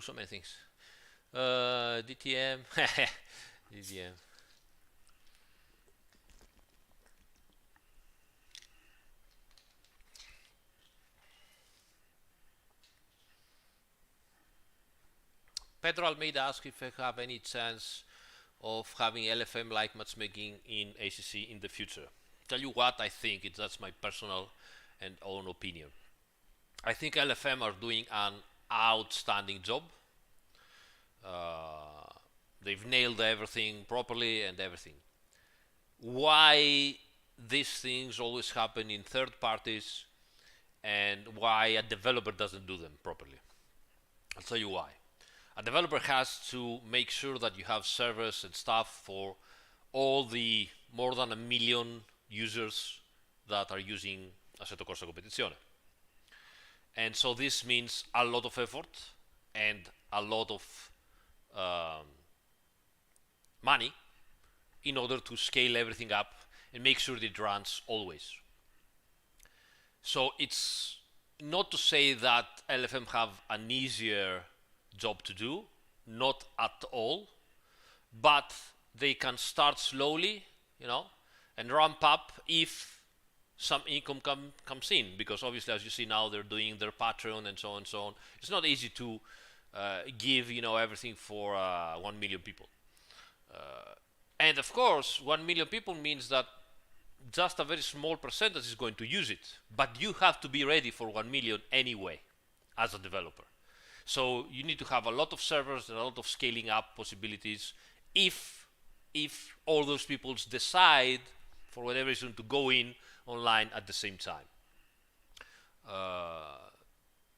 so many things. DTM. DTM. Pedro Almeida asked if I have any chance of having LFM like matchmaking in ACC in the future. Tell you what, I think that's my personal and own opinion. I think LFM are doing an outstanding job. they've nailed everything properly and everything. Why these things always happen in third parties and why a developer doesn't do them properly. I'll tell you why. A developer has to make sure that you have servers and stuff for all the more than 1 million users that are using Assetto Corsa Competizione. And so this means a lot of effort and a lot of money in order to scale everything up and make sure that it runs always. So it's not to say that LFM have an easier job to do, not at all, but they can start slowly, you know, and ramp up if some income comes in, because obviously, as you see now, they're doing their Patreon and so on and so on. It's not easy to give, you know, everything for 1 million people. And of course, 1 million people means that just a very small percentage is going to use it, but you have to be ready for 1 million anyway as a developer. So you need to have a lot of servers and a lot of scaling up possibilities if all those people decide for whatever reason to go in online at the same time.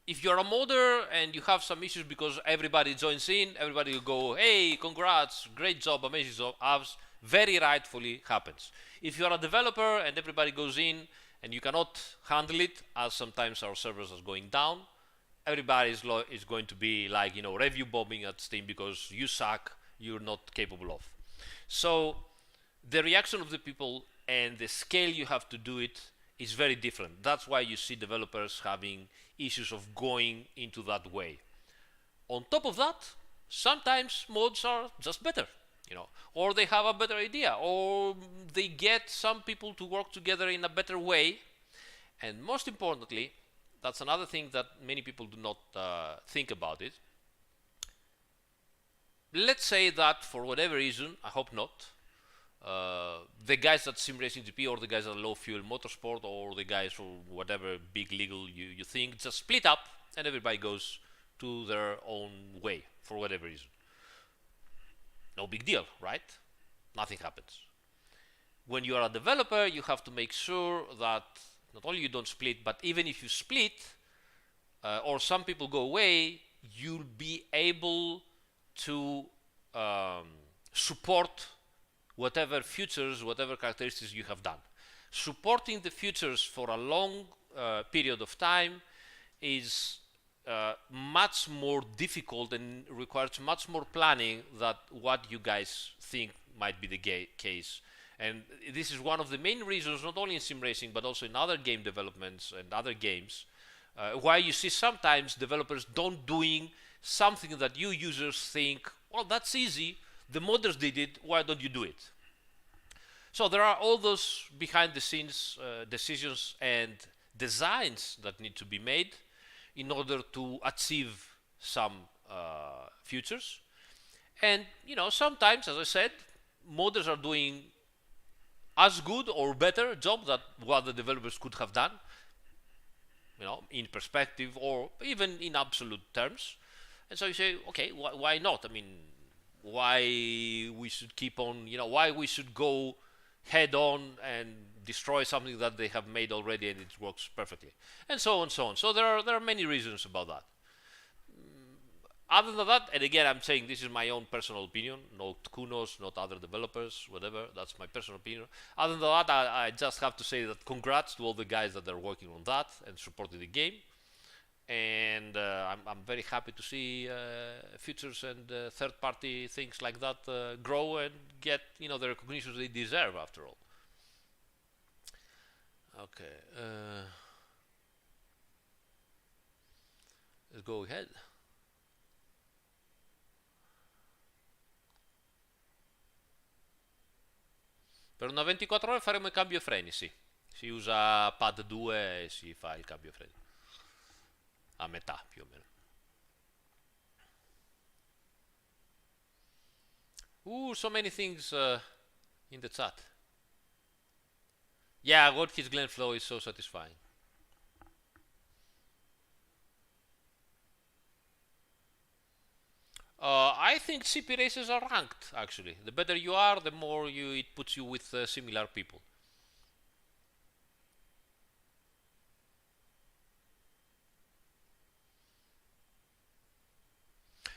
If you're a modder and you have some issues because everybody joins in, everybody will go, hey, congrats, great job, amazing job, as very rightfully happens. If you're a developer and everybody goes in and you cannot handle it, as sometimes our servers are going down, everybody is going to be like, you know, review bombing at Steam because you suck, you're not capable of. So the reaction of the people and the scale you have to do it is very different. That's why you see developers having issues of going into that way. On top of that, sometimes mods are just better, you know, or they have a better idea, or they get some people to work together in a better way. And most importantly, that's another thing that many people do not think about it. Let's say that for whatever reason, I hope not, the guys at simracing.gp or the guys at Low Fuel Motorsport or the guys from whatever big legal you think just split up and everybody goes to their own way for whatever reason. No big deal, right? Nothing happens. When you are a developer, you have to make sure that not only you don't split, but even if you split or some people go away, you'll be able to support whatever features, whatever characteristics you have done. Supporting the features for a long period of time is much more difficult and requires much more planning than what you guys think might be the case. And this is one of the main reasons, not only in sim racing, but also in other game developments and other games, why you see sometimes developers don't doing something that you users think, well, that's easy, the modders did it, why don't you do it? So there are all those behind the scenes decisions and designs that need to be made in order to achieve some features. And, you know, sometimes, as I said, modders are doing as good or better job than what the developers could have done, you know, in perspective or even in absolute terms. And so you say, okay, why not? I mean, why we should keep on, you know, why we should go head on and destroy something that they have made already and it works perfectly, and so on and so on. So there are many reasons about that. Other than that, and again, I'm saying this is my own personal opinion, not Kuno's, not other developers, whatever, that's my personal opinion. Other than that, I just have to say that congrats to all the guys that are working on that and supporting the game. And I'm very happy to see features and third-party things like that grow and get, you know, the recognition they deserve after all. Okay, let's go ahead. Per una 24 ore faremo il cambio freni, sì. Si usa pad 2 e si fa il cambio freni. A metà più o meno. So many things in the chat. Yeah, Watkins Glen flow is so satisfying. I think CP races are ranked, actually. The better you are, the more it puts you with similar people.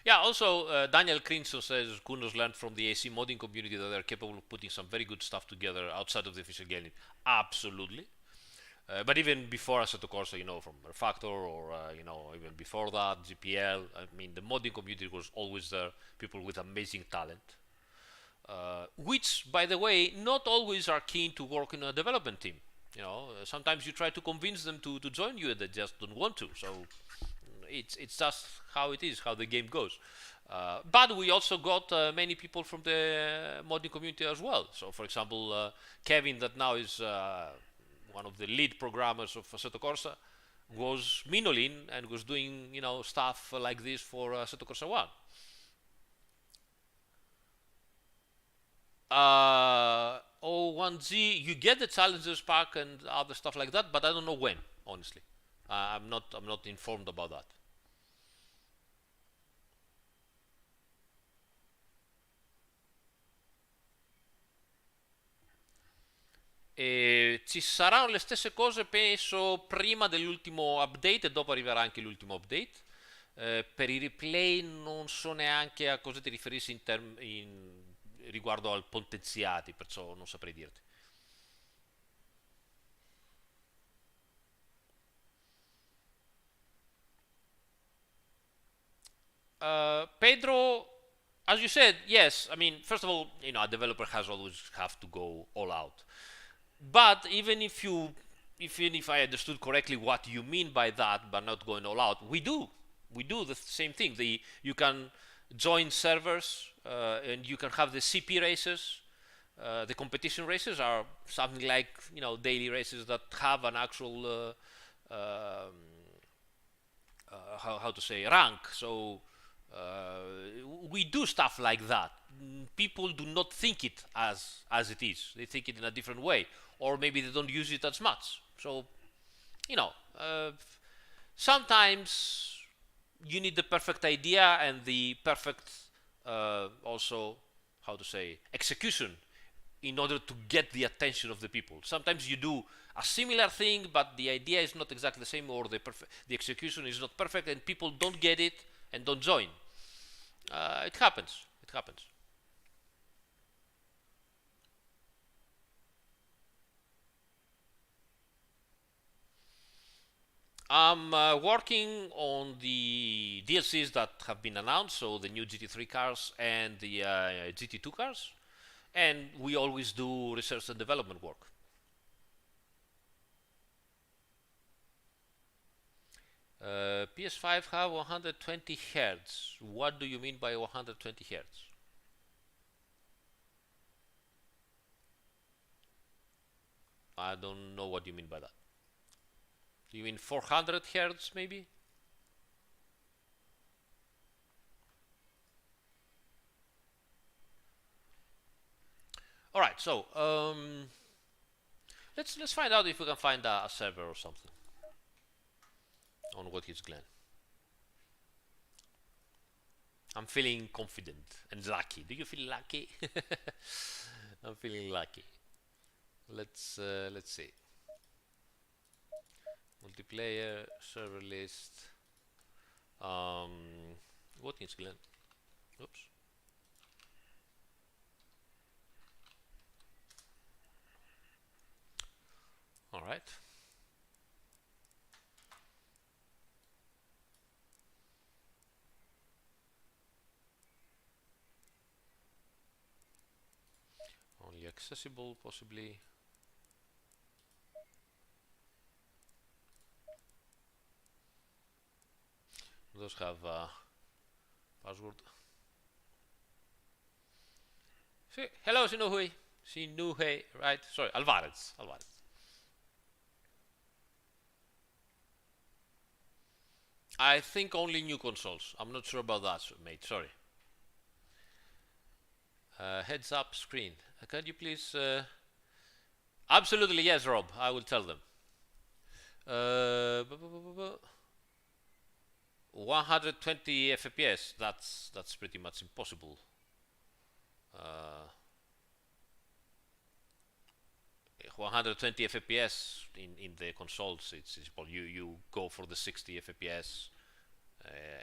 Yeah, also, Daniel Crinso says Kunos learned from the AC modding community that they're capable of putting some very good stuff together outside of the official game. Absolutely. But even before Assetto Corsa, from Refactor or, even before that, GPL, I mean, the modding community was always there, people with amazing talent. Which, by the way, not always are keen to work in a development team. Sometimes you try to convince them to join you and they just don't want to. So it's just how it is, how the game goes. But we also got many people from the modding community as well. So, for example, Kevin, that now is one of the lead programmers of Assetto Corsa, was Minolin and was doing stuff like this for Assetto Corsa 1. O1Z, you get the Challengers Pack and other stuff like that, but I don't know when, honestly. I'm not informed about that. Ci saranno le stesse cose, penso, prima dell'ultimo update e dopo arriverà anche l'ultimo update. Per i replay non so neanche a cosa ti riferissi riguardo al potenziati, perciò non saprei dirti. Pedro, as you said, yes. I mean, first of all, a developer has always have to go all out. But even if I understood correctly what you mean by that, but not going all out, we do the same thing. You can join servers and you can have the CP races. The competition races are something like daily races that have an actual how to say rank. So we do stuff like that. People do not think it as it is. They think it in a different way, or maybe they don't use it as much. So sometimes you need the perfect idea and the perfect also, how to say, execution in order to get the attention of the people. Sometimes you do a similar thing, but the idea is not exactly the same, or the execution is not perfect, and people don't get it and don't join. It happens. It happens. I'm working on the DLCs that have been announced, so the new GT3 cars and the GT2 cars, and we always do research and development work. PS5 have 120 Hz. What do you mean by 120 Hz? I don't know what you mean by that. Do you mean 400 Hz maybe? All right, so let's find out if we can find a server or something on Watkins Glen. I'm feeling confident and lucky. Do you feel lucky? I'm feeling lucky. Let's see. Multiplayer server list. Watkins Glen. Oops. All right. Only accessible, possibly. Those have password. See, hello, Sinuhui. Sinuhe, right? Sorry, Alvarez. I think only new consoles. I'm not sure about that, mate. Sorry. Heads up screen. Can you please? Absolutely, yes, Rob. I will tell them. 120 FPS. That's pretty much impossible. 120 FPS in the consoles, it's simple. You go for the 60 FPS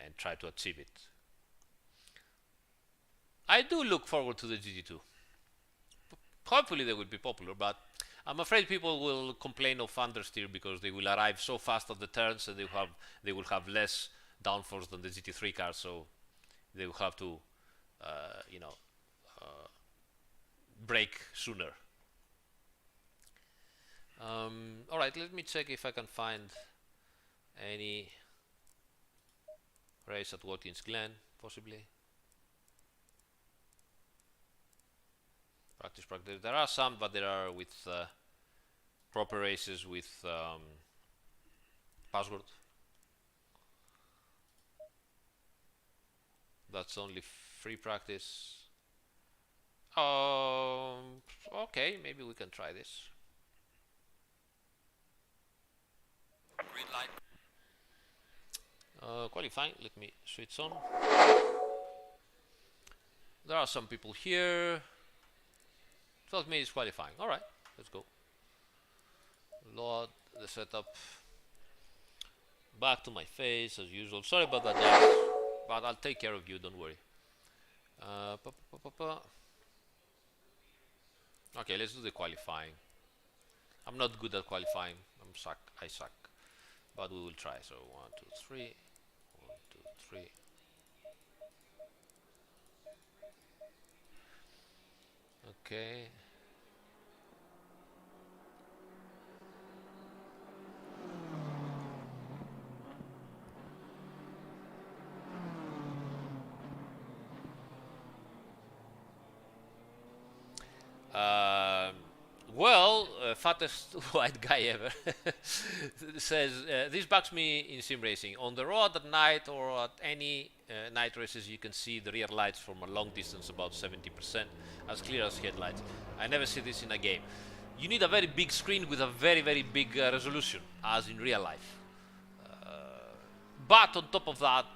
and try to achieve it. I do look forward to the GT2. Hopefully they will be popular, but I'm afraid people will complain of understeer because they will arrive so fast at the turns and they will have less downforce than the GT3 cars, so they will have to brake sooner. Alright, let me check if I can find any race at Watkins Glen, possibly. Practice. There are some, but there are with proper races with password. That's only free practice. Okay, maybe we can try this. Green light. Qualifying, let me switch on. There are some people here. 12 minutes qualifying. Alright, let's go. Load the setup. Back to my face as usual. Sorry about that, guys, but I'll take care of you, don't worry. Okay, let's do the qualifying. I'm not good at qualifying. I suck. But we will try. So 1, 2, 3. 1, 2, 3. Okay. Fattest white guy ever says, this bugs me in sim racing. On the road at night or at any night races, you can see the rear lights from a long distance, about 70%, as clear as headlights. I never see this in a game. You need a very big screen with a very, very big resolution, as in real life. But on top of that,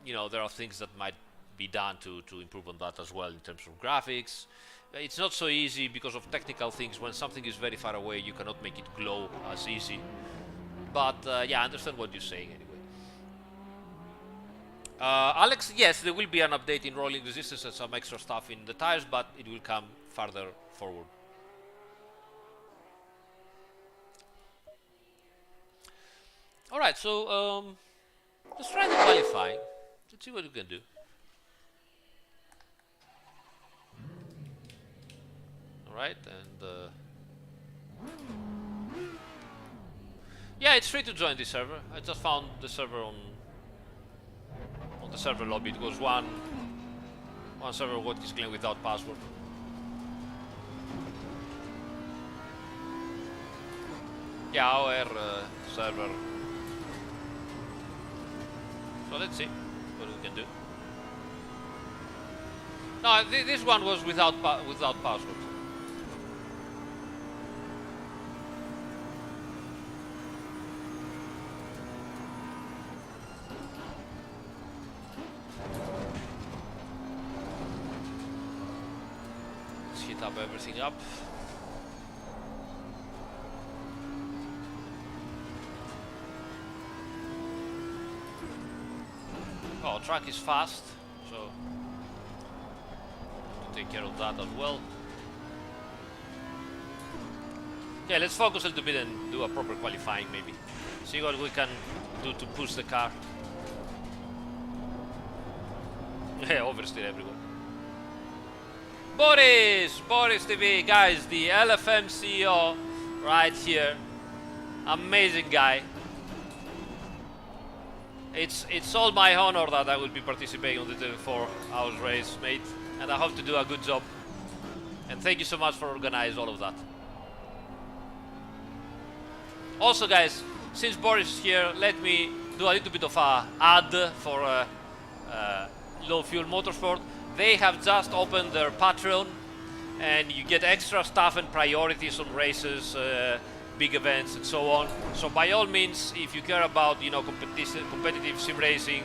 there are things that might be done to improve on that as well in terms of graphics. It's not so easy because of technical things. When something is very far away, you cannot make it glow as easy. But yeah, I understand what you're saying anyway. Alex, yes, there will be an update in rolling resistance and some extra stuff in the tires, but it will come farther forward. Alright, so let's try the qualifying. Let's see what we can do. Alright, and yeah, it's free to join this server. I just found the server on the server lobby. It was one server Watkins Glen without password. Yeah, our server. So let's see what we can do. No, this one was without password. Let's heat up everything up. Oh, track is fast, so take care of that as well. Yeah, let's focus a little bit and do a proper qualifying maybe. See what we can do to push the car. Yeah, oversteer everywhere. Boris TV, guys, the LFM CEO right here. Amazing guy. It's all my honor that I will be participating on the 24-hour race, mate, and I hope to do a good job. And thank you so much for organizing all of that. Also, guys, since Boris is here, let me do a little bit of a ad for Low Fuel Motorsport. They have just opened their Patreon, and you get extra stuff and priorities on races, big events and so on. So by all means, if you care about competitive sim racing,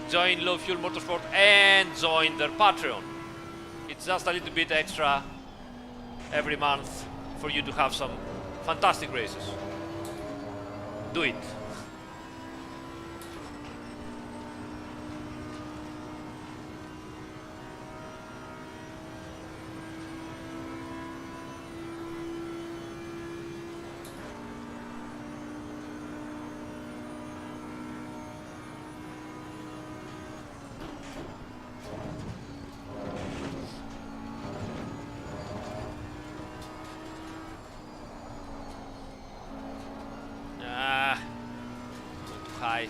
join Low Fuel Motorsport and join their Patreon. It's just a little bit extra every month for you to have some fantastic races. Do it. High.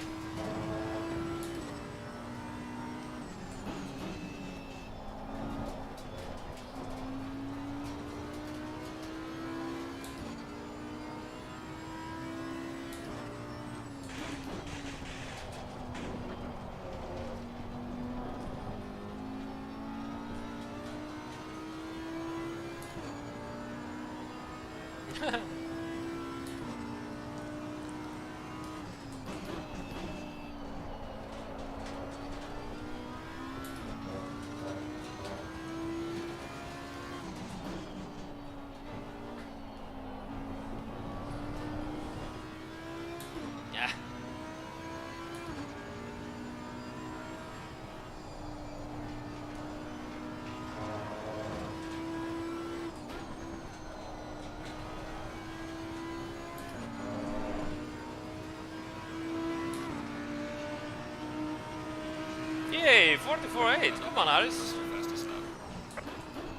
Yay, 44.8. Come on, Aris.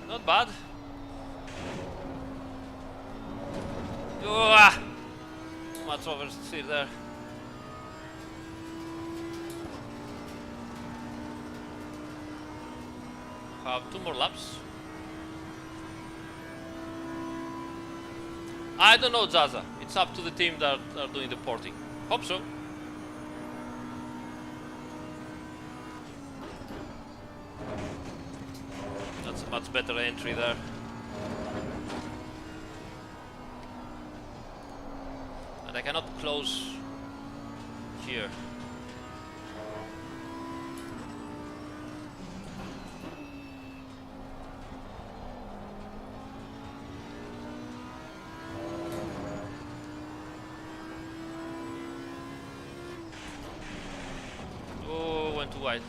Not bad. Too much oversteer there. Have 2 more laps. I don't know, Zaza. It's up to the team that are doing the porting. Hope so. That's a much better entry there. And I cannot close here. Oh, went too wide.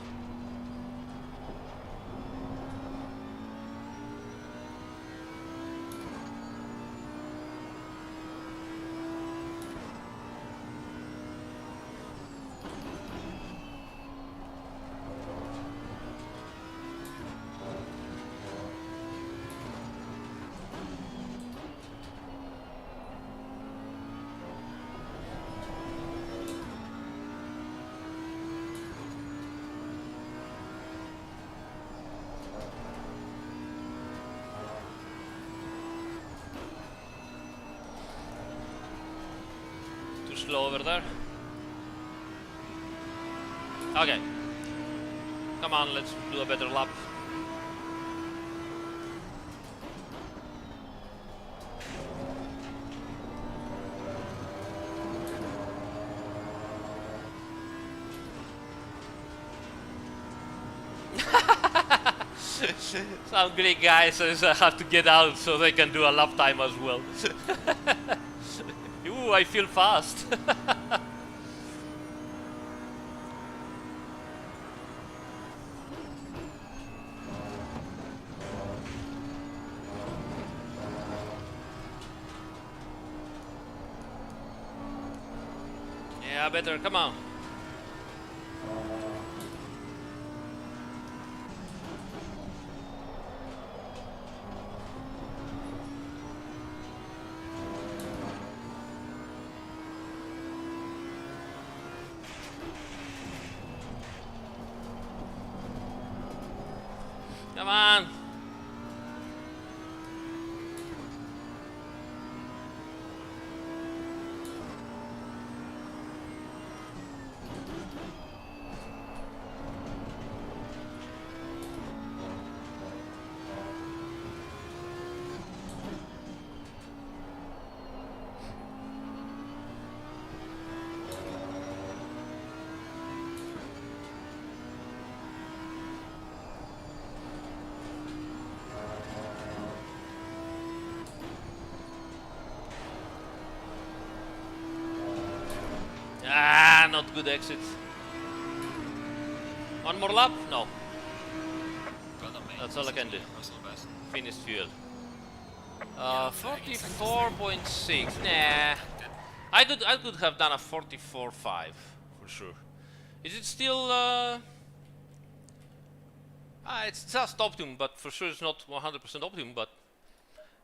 Slow over there. Okay. Come on, let's do a better lap. Some Greek guy says I have to get out so they can do a lap time as well. Ooh, I feel fast. Yeah, better, come on. Come on. good exit. One more lap? No. That's all I can do. Finished fuel. 44.6. Nah. I could have done a 44.5 for sure. Is it still? It's just optimum, but for sure it's not 100% optimum. But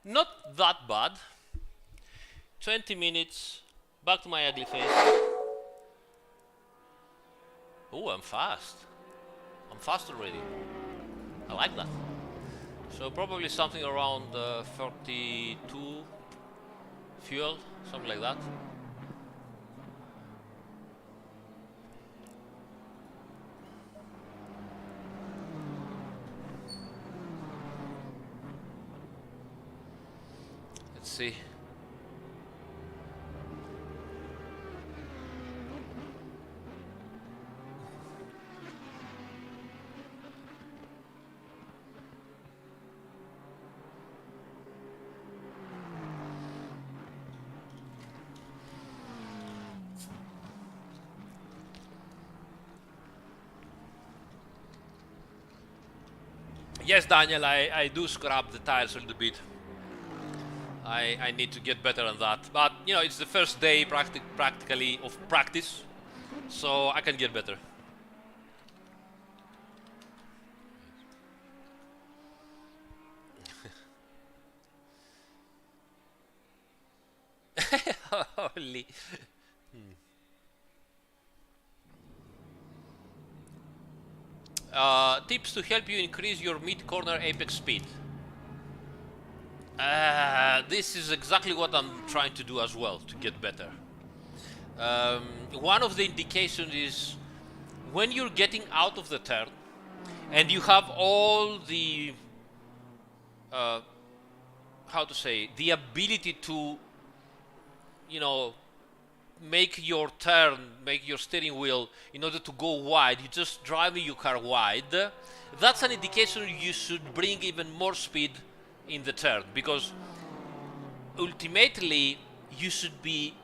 not that bad. 20 minutes. Back to my ugly face. Oh, I'm fast. I'm fast already. I like that. So probably something around 32 fuel, something like that. Let's see. Yes, Daniel, I do scrub the tires a little bit. I need to get better on that. But, you know, it's the first day practically of practice, so I can get better. Holy. Tips to help you increase your mid-corner apex speed. This is exactly what I'm trying to do as well, to get better. One of the indications is when you're getting out of the turn and you have all the how to say, the ability to, you know, make your turn, make your steering wheel in order to go wide, you just driving your car wide, that's an indication you should bring even more speed in the turn, because ultimately you should be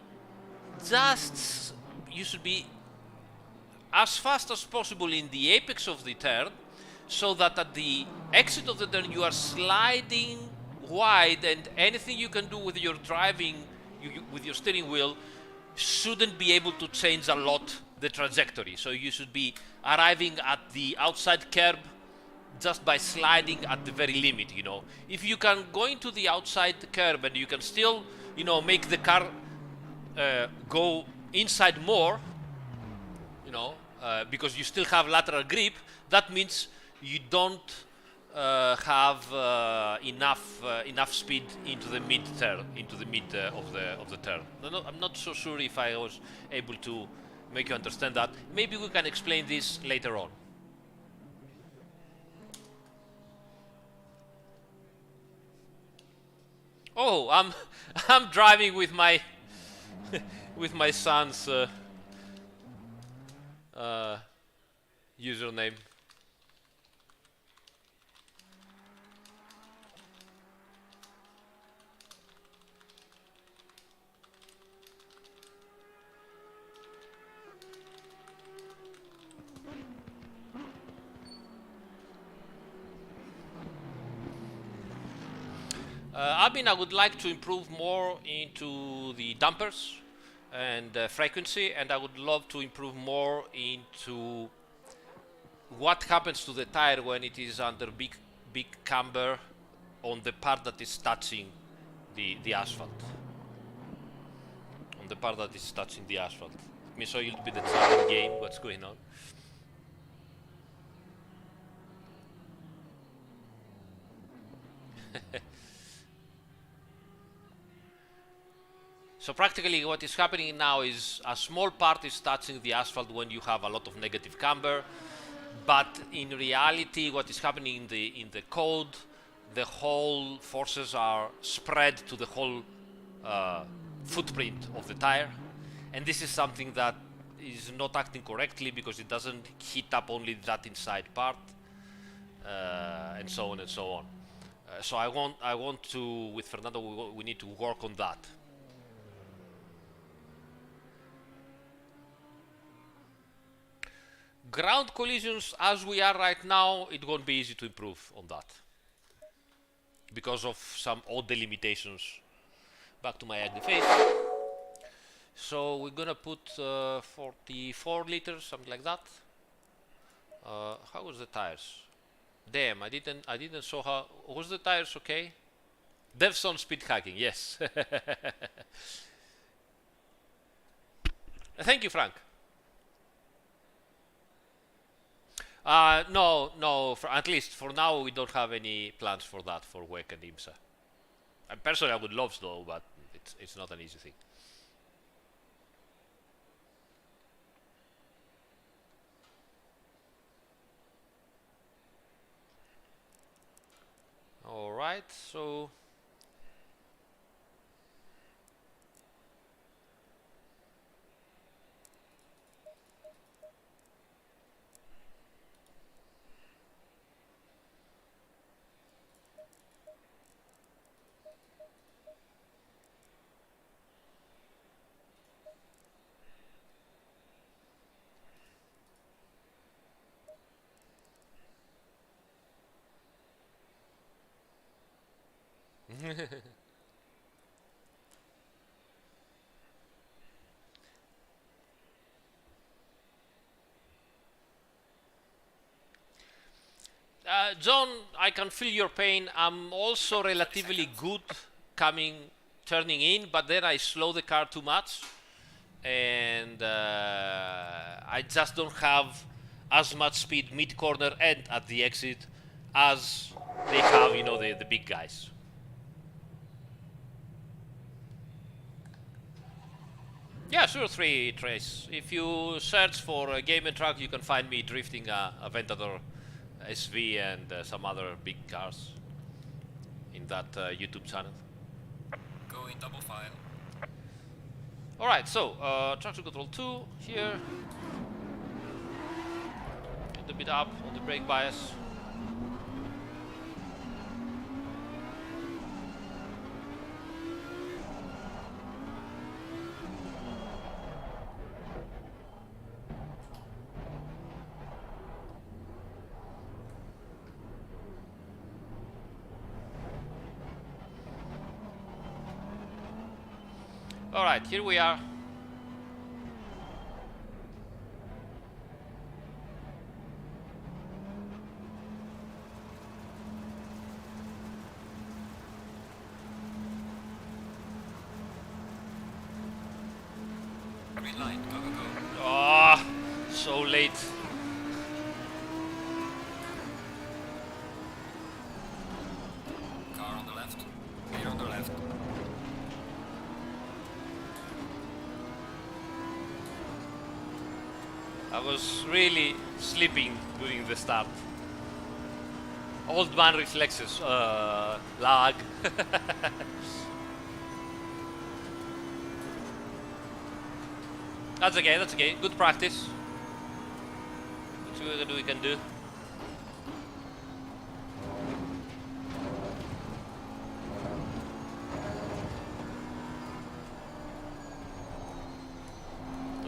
as fast as possible in the apex of the turn, so that at the exit of the turn you are sliding wide, and anything you can do with your driving, with your steering wheel, shouldn't be able to change a lot the trajectory. So you should be arriving at the outside curb just by sliding at the very limit, you know. If you can go into the outside curb and you can still, you know, make the car go inside more, you know, because you still have lateral grip, that means you don't have enough speed into the mid turn, of the turn. No, I'm not so sure if I was able to make you understand that. Maybe we can explain this later on. Oh, I'm driving with my with my son's username. I would like to improve more into the dampers and frequency, and I would love to improve more into what happens to the tire when it is under big camber on the part that is touching the asphalt. On the part that is touching the asphalt. Let me show you a little bit the driving game, what's going on. So practically what is happening now is a small part is touching the asphalt when you have a lot of negative camber, but in reality what is happening in the code, the whole forces are spread to the whole footprint of the tire, and this is something that is not acting correctly because it doesn't heat up only that inside part, and so on and so on. So I want to, with Fernando, we need to work on that. ground collisions as we are right now, it won't be easy to improve on that because of some odd delimitations. Back to my ugly face. So we're gonna put 44 liters, something like that. How was the tires? Damn, I didn't show how was the tires. Okay. Devs on speed hacking, yes. Thank you, Frank. No, at least for now we don't have any plans for that for WEC and IMSA. And personally I would love though, but it's not an easy thing. Alright, so John, I can feel your pain. I'm also relatively good turning in, but then I slow the car too much, and I just don't have as much speed mid corner and at the exit as they have, you know, the big guys. Yeah, sure, 3 trace. If you search for a game and track, you can find me drifting a Aventador SV and some other big cars in that YouTube channel. Go in double file. Alright, so traction control 2 here. Get a bit up on the brake bias. Alright, here we are. Green light, go, go, go. Ah, so late. Car on the left. Clear on the left. I was really sleeping during the start. Old man reflexes, lag. That's okay, that's okay. Good practice. Let's see what we can do.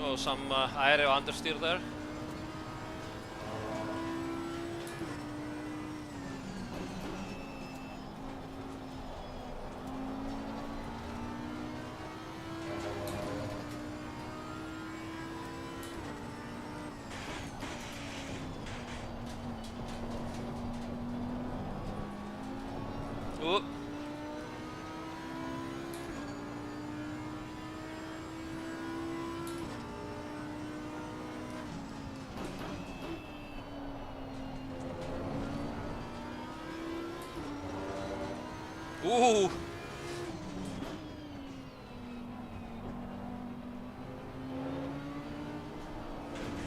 Oh, some aero understeer there. Oh. Ooh.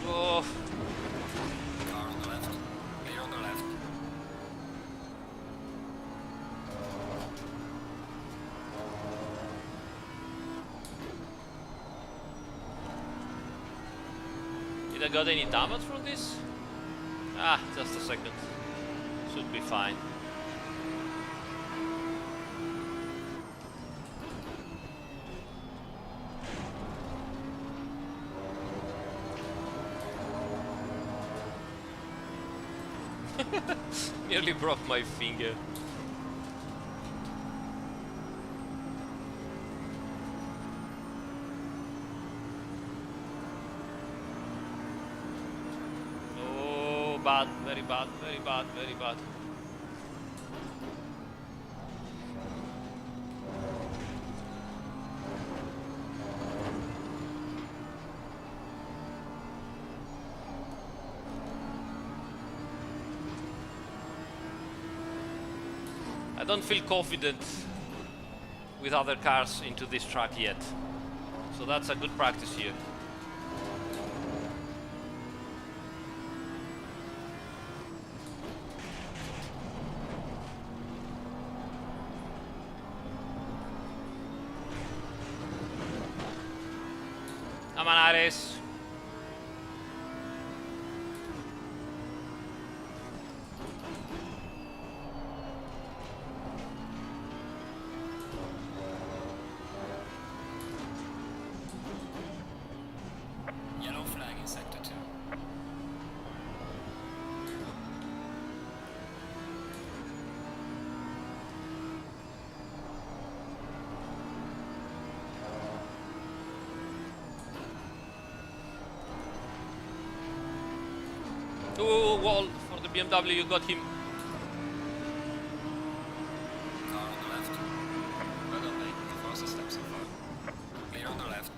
Oh. Car on the left. Clear on the left. Did I got any damage from this? Ah, just a second. Should be fine. Nearly broke my finger. Oh, bad, very bad, very bad, very bad. I don't feel confident with other cars into this track yet, so that's a good practice here. Come on, Aris. Yellow flag in sector 2. Oh, wall for the BMW, you got him. Car on the left. Well done, mate. The fastest step so far. Clear on the left.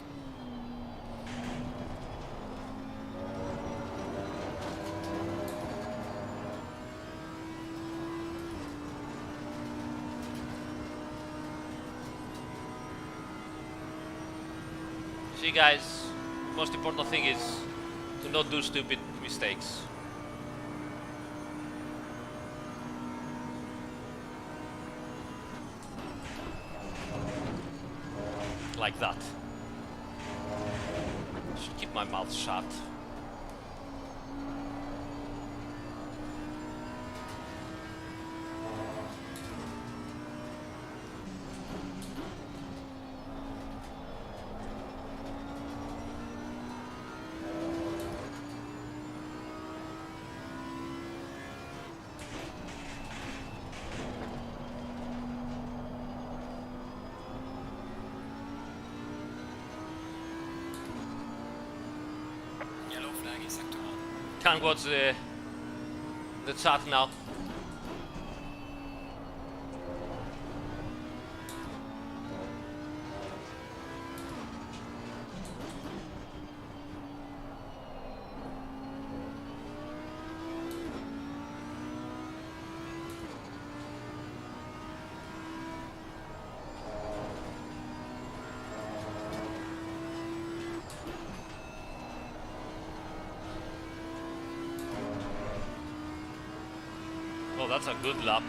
See guys, most important thing is to not do stupid mistakes. Like that. Should keep my mouth shut. Yellow flag in sector 1. Can't watch the chat now. Oh, that's a good lap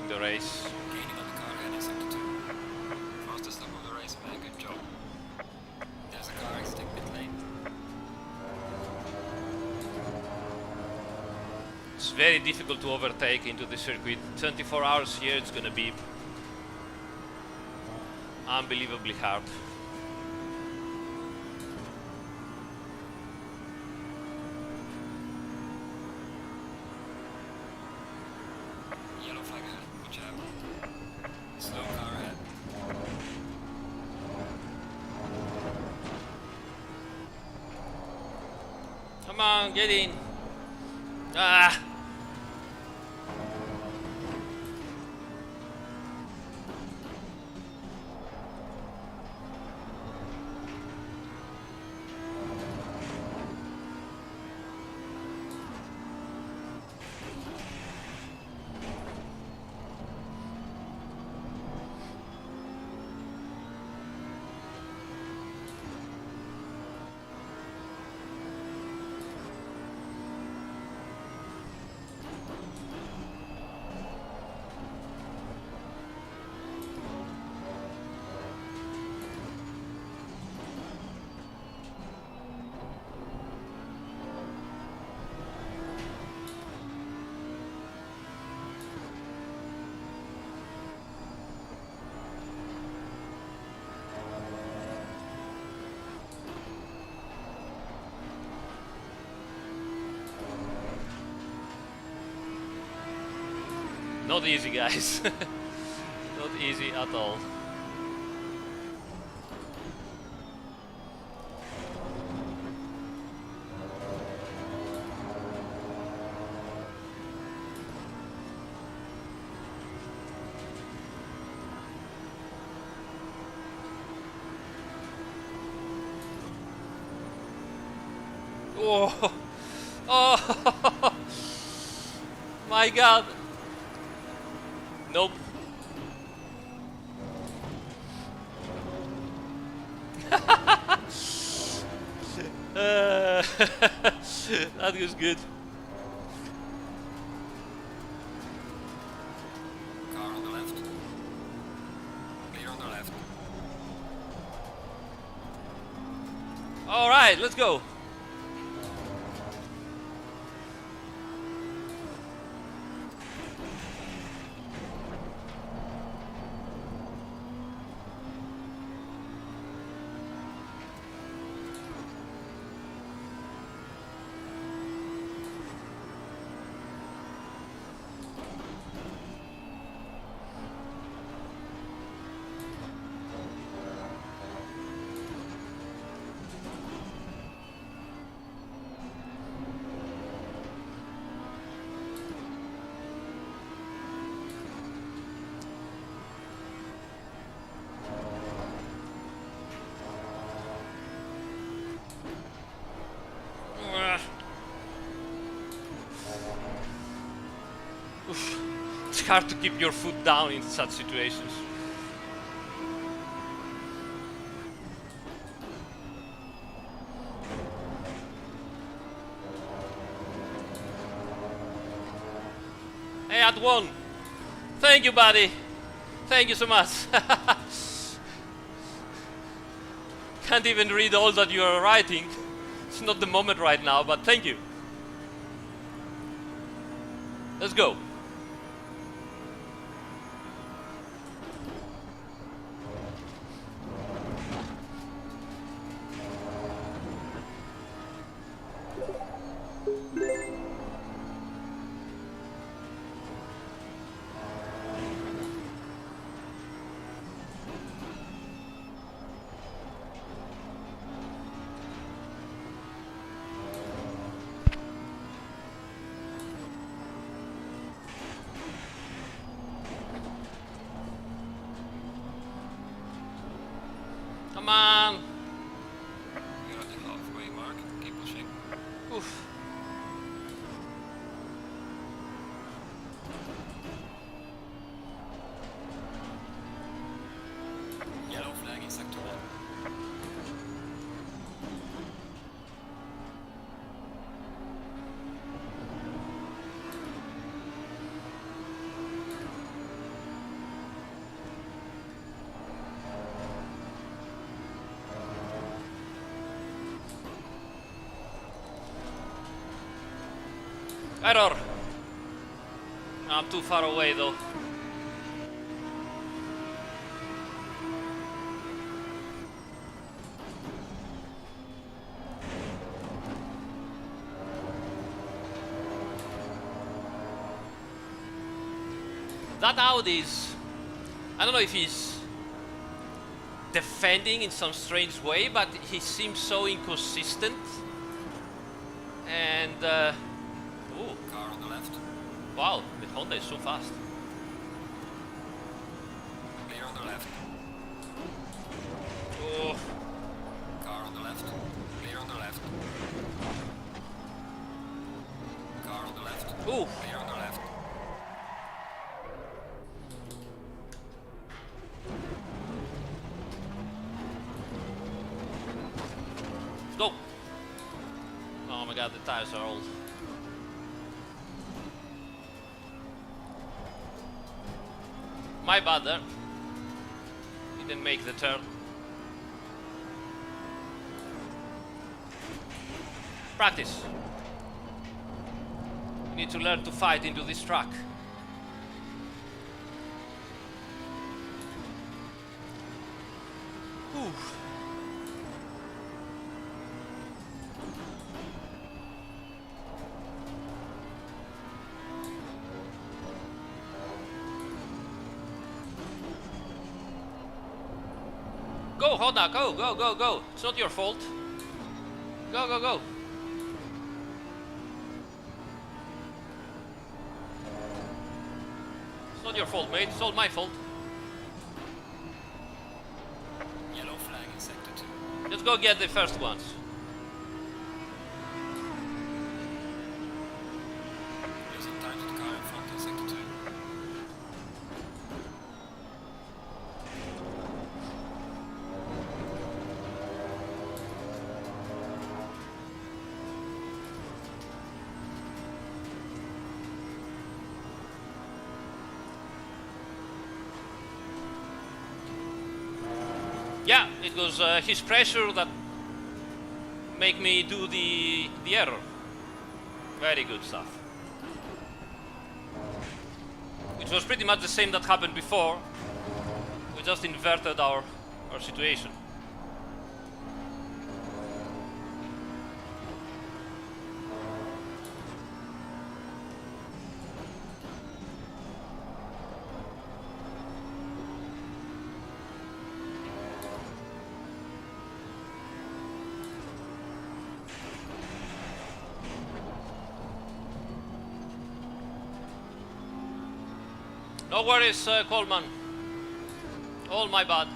in the race. Gaining on the car ahead in sector 2. Fastest lap of the race, man. Good job. There's a car exiting pit lane. It's very difficult to overtake into the circuit. 24 hours here, it's gonna be unbelievably hard. Yellow flag ahead. Watch out. Slow car ahead. Come on, get in. Ah! Not easy, guys. Not easy at all. Oh, oh, my God. Nope. That was good. Car on the left. Clear on the left. All right, let's go. Oof. It's hard to keep your foot down in such situations. Hey, at one. Thank you, buddy. Thank you so much. Can't even read all that you are writing. It's not the moment right now, but thank you. Let's go. Come on. You're at the halfway mark. Keep pushing. Oof. Yellow flag in sector 1. Error. I'm too far away though. That Audi's, I don't know if he's defending in some strange way, but he seems so inconsistent. And ooh, Car on the left. wow, the Honda is so fast. Clear on the left. Oh, Car on the left. Clear on the left. Car on the left. ooh. Clear on the left. Go! Oh my god, the tires are old. My bad there. Didn't make the turn. Practice. You need to learn to fight into this track. Whew. Go, Honda, go, go, go, go. It's not your fault. Go, go, go. It's not your fault, mate. It's all my fault. Yellow flag in sector 2. Let's go get the first ones. Losing time to the car in front in sector 2. Yeah, it was his pressure that make me do the error. Very good stuff. Which was pretty much the same that happened before. We just inverted our situation. No worries, Coleman. All my bad.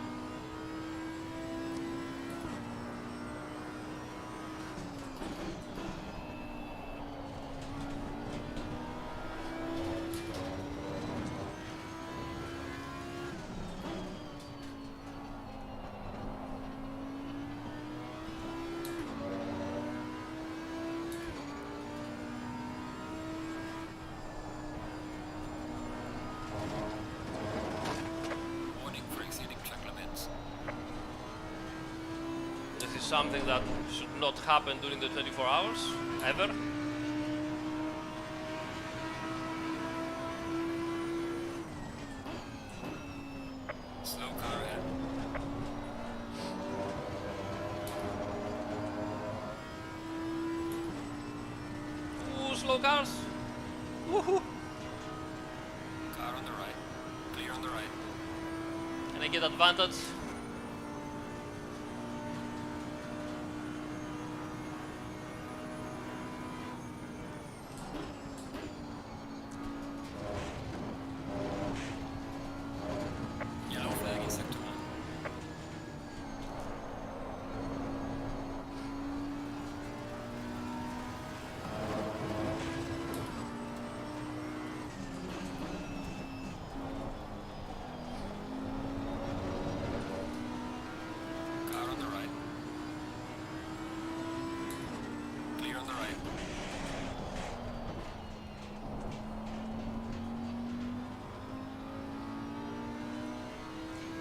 Something that should not happen during the 24 hours, ever. Slow car ahead. Ooh, slow cars. Woohoo! Car on the right. Clear on the right. Can I get advantage?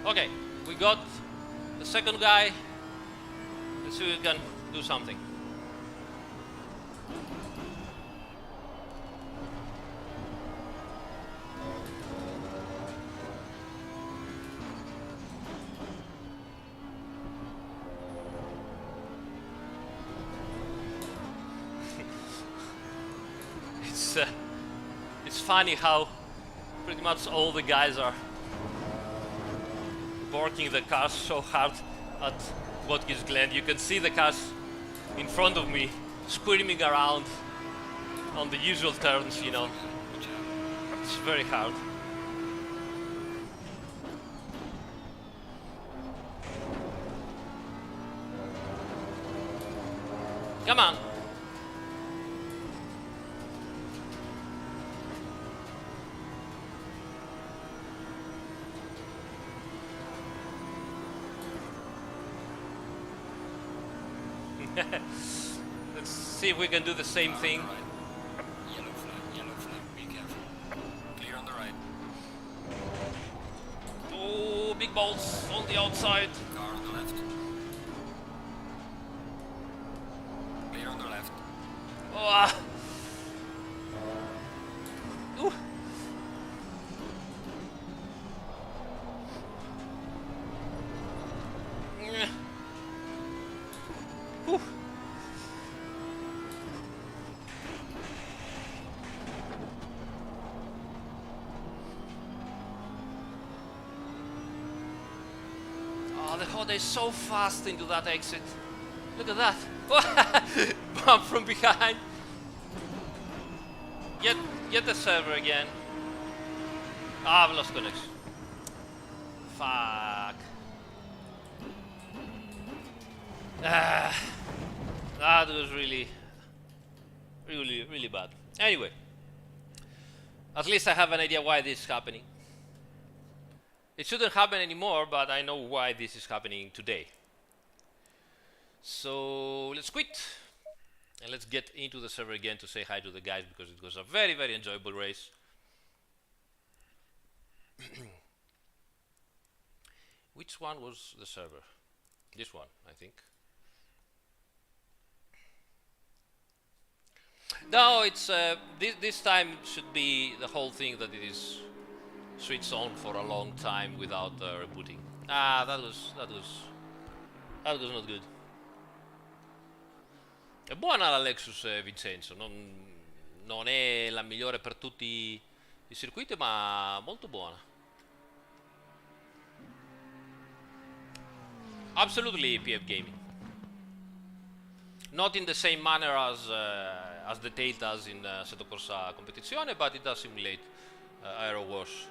Okay, we got the second guy. Let's see if we can do something. It's funny how pretty much all the guys are working the cars so hard at Watkins Glen. You can see the cars in front of me screaming around on the usual turns, you know. It's very hard. Come on. Let's see if we can do the same thing. Yellow flag, be careful. Clear on the right. Oh, big balls on the outside. Car on the left. Clear on the left. Oh, ah. Ooh. Whew. the Honda is so fast into that exit. Look at that. Bump from behind. Get the server again. Ah, I've lost connection. Fuck. That was really bad. Anyway, at least I have an idea why this is happening. It shouldn't happen anymore, but I know why this is happening today. So let's quit and let's get into the server again to say hi to the guys, because it was a very, very enjoyable race. Which one was the server? This one, I think. No, it's this time should be the whole thing that it is switched on for a long time without rebooting. Ah, that was not good. È buona la Lexus, Vincenzo, non è la migliore per tutti i circuiti, ma molto buona. Absolutely PF Gaming. Not in the same manner as the tail does in Assetto Corsa Competizione, but it does simulate aero wash.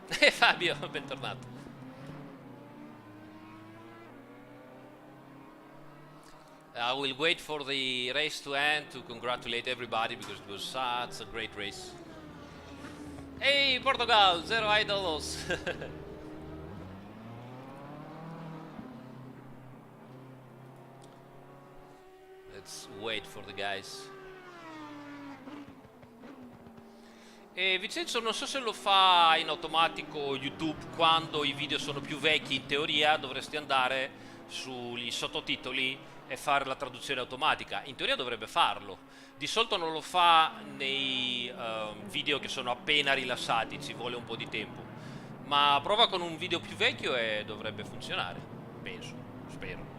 Fabio, bentornato. I will wait for the race to end to congratulate everybody, because it was such a great race. Hey, Portugal, 0 idols. Let's wait for the guys. Vincenzo, non so se lo fa in automatico YouTube quando i video sono più vecchi. In teoria dovresti andare sugli sottotitoli e fare la traduzione automatica. In teoria dovrebbe farlo. Di solito non lo fa nei video che sono appena rilasciati, ci vuole un po' di tempo. Ma prova con un video più vecchio e dovrebbe funzionare. Penso, spero.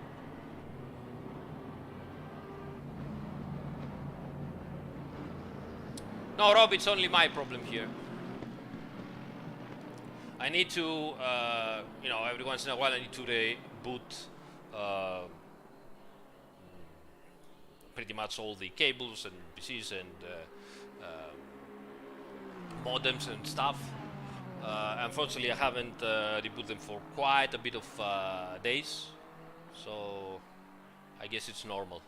No, Rob, it's only my problem here. I need to, every once in a while I need to reboot pretty much all the cables and PCs and modems and stuff. Unfortunately, I haven't rebooted them for quite a bit of days, so I guess it's normal.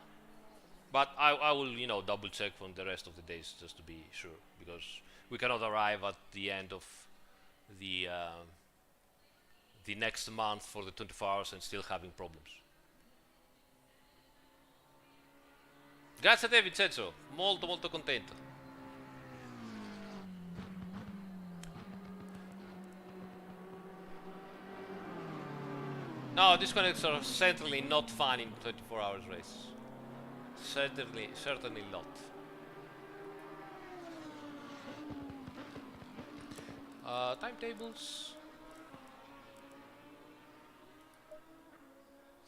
But I will, double check on the rest of the days just to be sure, because we cannot arrive at the end of the next month for the 24 hours and still having problems. Grazie a te, Vincenzo, molto molto contento. No, disconnects are certainly not fun in 24 hours race. Certainly not. Timetables.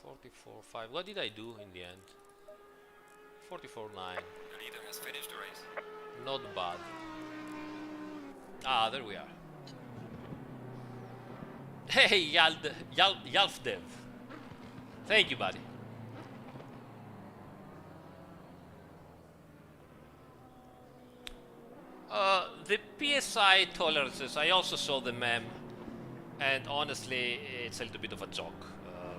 44.5. What did I do in the end? 44.9. The leader has finished the race. Not bad. Ah, there we are. Hey, Yalfdev. Thank you, buddy. The PSI tolerances, I also saw the meme, and honestly, it's a little bit of a joke,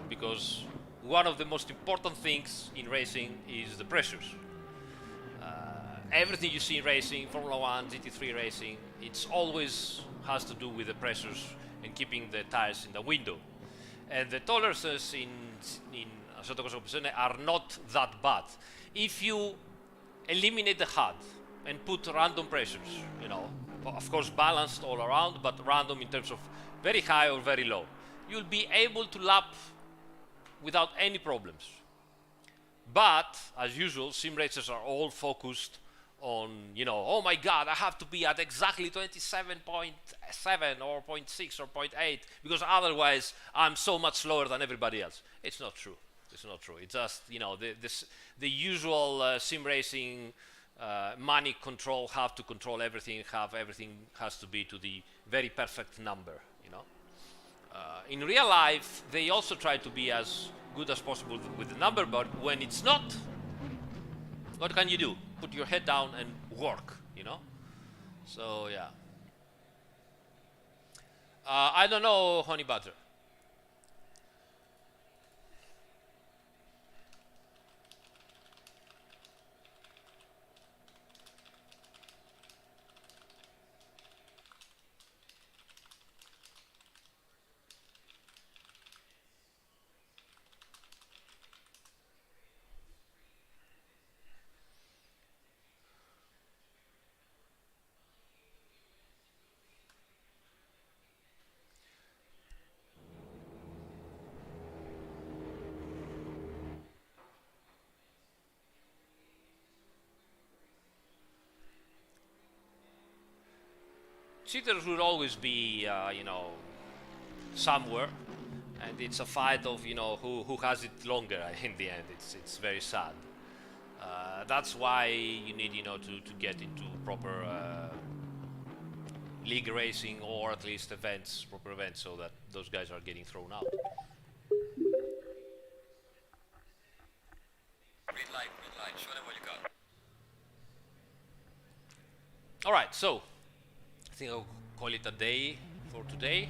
because one of the most important things in racing is the pressures. Everything you see in racing, Formula 1, GT3 racing, it's always has to do with the pressures and keeping the tires in the window. And the tolerances in Assetto Corsa Competizione are not that bad. If you eliminate the HUD and put random pressures, of course balanced all around, but random in terms of very high or very low, you'll be able to lap without any problems. But as usual, sim racers are all focused on, oh my god, I have to be at exactly 27.7 or 0.6 or 0.8 because otherwise I'm so much slower than everybody else. It's not true. It's not true. It's just, the usual sim racing money control, have to control everything, everything has to be to the very perfect number, In real life, they also try to be as good as possible with the number, but when it's not, what can you do? Put your head down and work, you know? So, yeah. I don't know, honey butter. Cheaters will always be, you know, somewhere, and it's a fight of, you know, who has it longer. In the end, it's very sad. That's why you need, you know, to get into proper league racing, or at least events, proper events, so that those guys are getting thrown out. Green light, show them what you got. Alright, so I think I'll call it a day for today.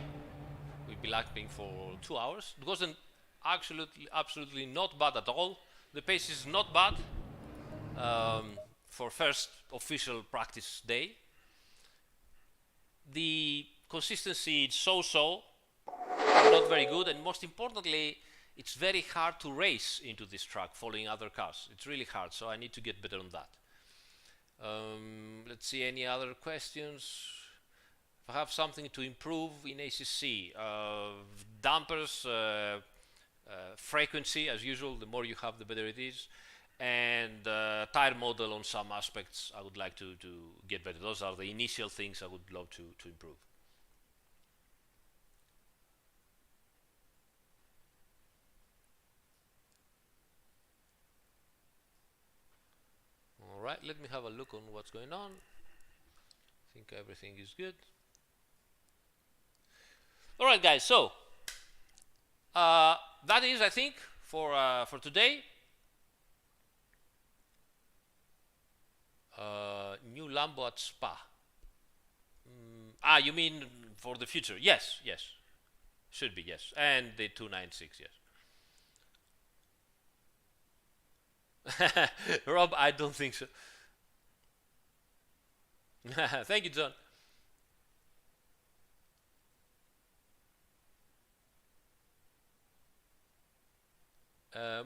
We've been lapping for 2 hours. It wasn't absolutely not bad at all. The pace is not bad for first official practice day. The consistency is so-so, not very good, and most importantly, it's very hard to race into this track following other cars. It's really hard, so I need to get better on that. Let's see, any other questions? If I have something to improve in ACC, dampers, frequency as usual, the more you have the better it is, and tire model on some aspects I would like to get better. Those are the initial things I would love to improve. Alright, let me have a look on what's going on. I think everything is good. Alright guys, so that is, I think, for today. New Lambo at Spa. You mean for the future? Yes, should be, yes. And the 296, yes. Rob, I don't think so. Thank you, John.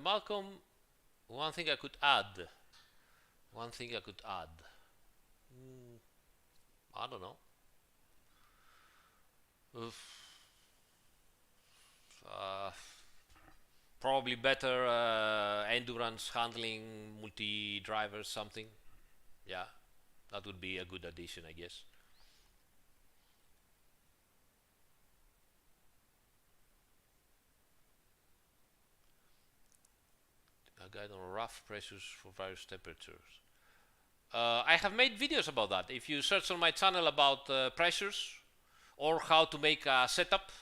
Malcolm, one thing I could add. I don't know. Probably better endurance handling, multi-driver, something. Yeah, that would be a good addition, I guess. A guide on rough pressures for various temperatures. I have made videos about that. If you search on my channel about pressures or how to make a setup,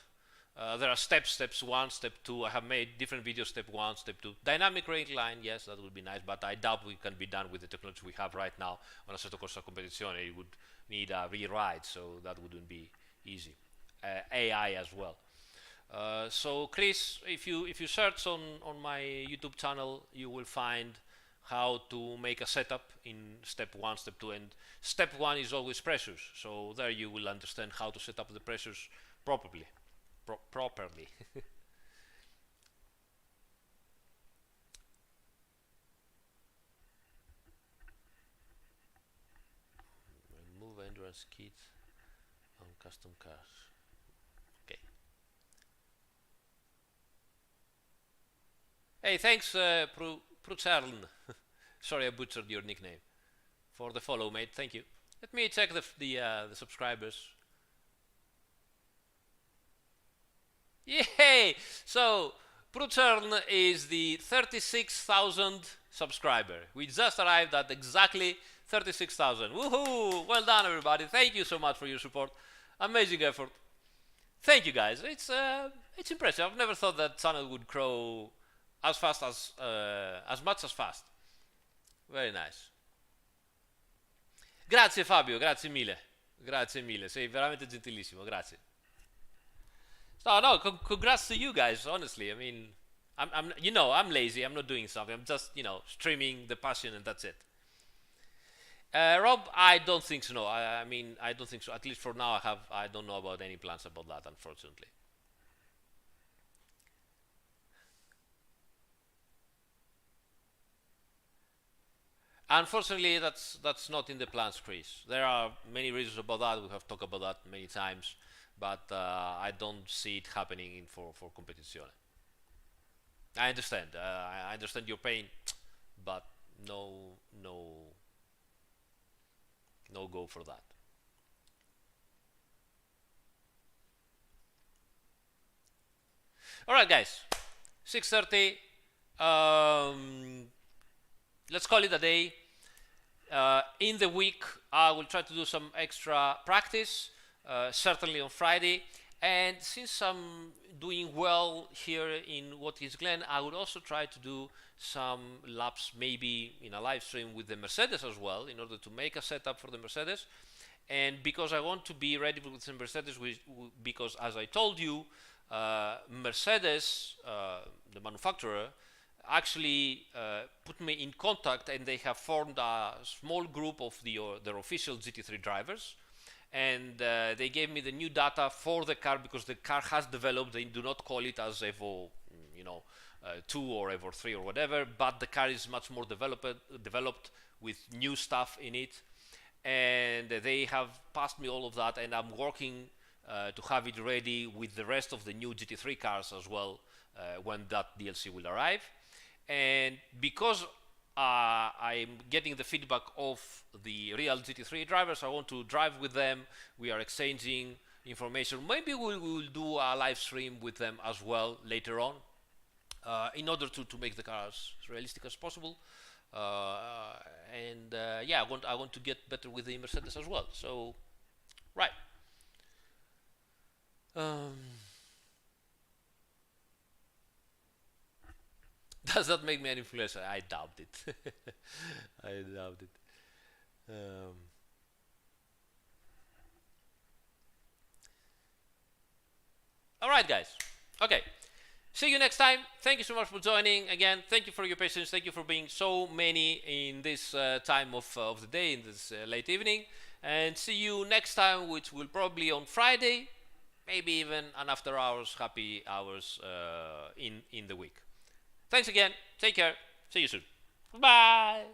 there are steps 1, step 2. I have made different videos, step 1, step 2. Dynamic range line, yes, that would be nice, but I doubt we can be done with the technology we have right now on Assetto Corsa Competizione. It would need a rewrite, so that wouldn't be easy. AI as well. So Chris, if you search on my YouTube channel, you will find how to make a setup in step 1, step 2, and step 1 is always pressures. So there you will understand how to set up the pressures properly. Remove endurance kit on custom cars. Okay. Hey, thanks, Prucern. Sorry, I butchered your nickname. For the follow, mate. Thank you. Let me check the subscribers. Yay! So, Prucern is the 36,000 subscriber. We just arrived at exactly 36,000. Woohoo! Well done, everybody. Thank you so much for your support. Amazing effort. thank you guys. It's impressive. I've never thought that channel would grow as fast as much as fast. Very nice. Grazie Fabio, grazie mille. Grazie mille, sei veramente gentilissimo, grazie. No, congrats to you guys, honestly. I mean, I'm lazy, I'm not doing something. I'm just, streaming the passion and that's it. Rob, I don't think so. No, I mean, I don't think so. At least for now, I don't know about any plans about that, unfortunately. Unfortunately, that's not in the plans, Chris. There are many reasons about that. We have talked about that many times, but I don't see it happening for Competizione. I understand. I understand your pain, but no go for that. All right, guys. 6:30. Let's call it a day. In the week, I will try to do some extra practice, certainly on Friday. And since I'm doing well here in Watkins Glen, I would also try to do some laps, maybe in a live stream with the Mercedes as well, in order to make a setup for the Mercedes. And because I want to be ready with the Mercedes, because as I told you, Mercedes, the manufacturer, actually put me in contact, and they have formed a small group of their official GT3 drivers, and they gave me the new data for the car, because the car has developed. They do not call it as Evo 2 or Evo 3 or whatever, but the car is much more developed with new stuff in it, and they have passed me all of that, and I'm working to have it ready with the rest of the new GT3 cars as well when that DLC will arrive. And because I'm getting the feedback of the real GT3 drivers, I want to drive with them. We are exchanging information. Maybe we will do a live stream with them as well later on, in order to make the car as realistic as possible. Yeah, I want to get better with the Mercedes as well. So, right. Does that make me an influencer? I doubt it. I doubt it. All right, guys. Okay. See you next time. Thank you so much for joining. Again, thank you for your patience. Thank you for being so many in this time of the day, in this late evening. And see you next time, which will probably on Friday, maybe even an after hours, happy hours in the week. Thanks again. Take care. See you soon. Bye.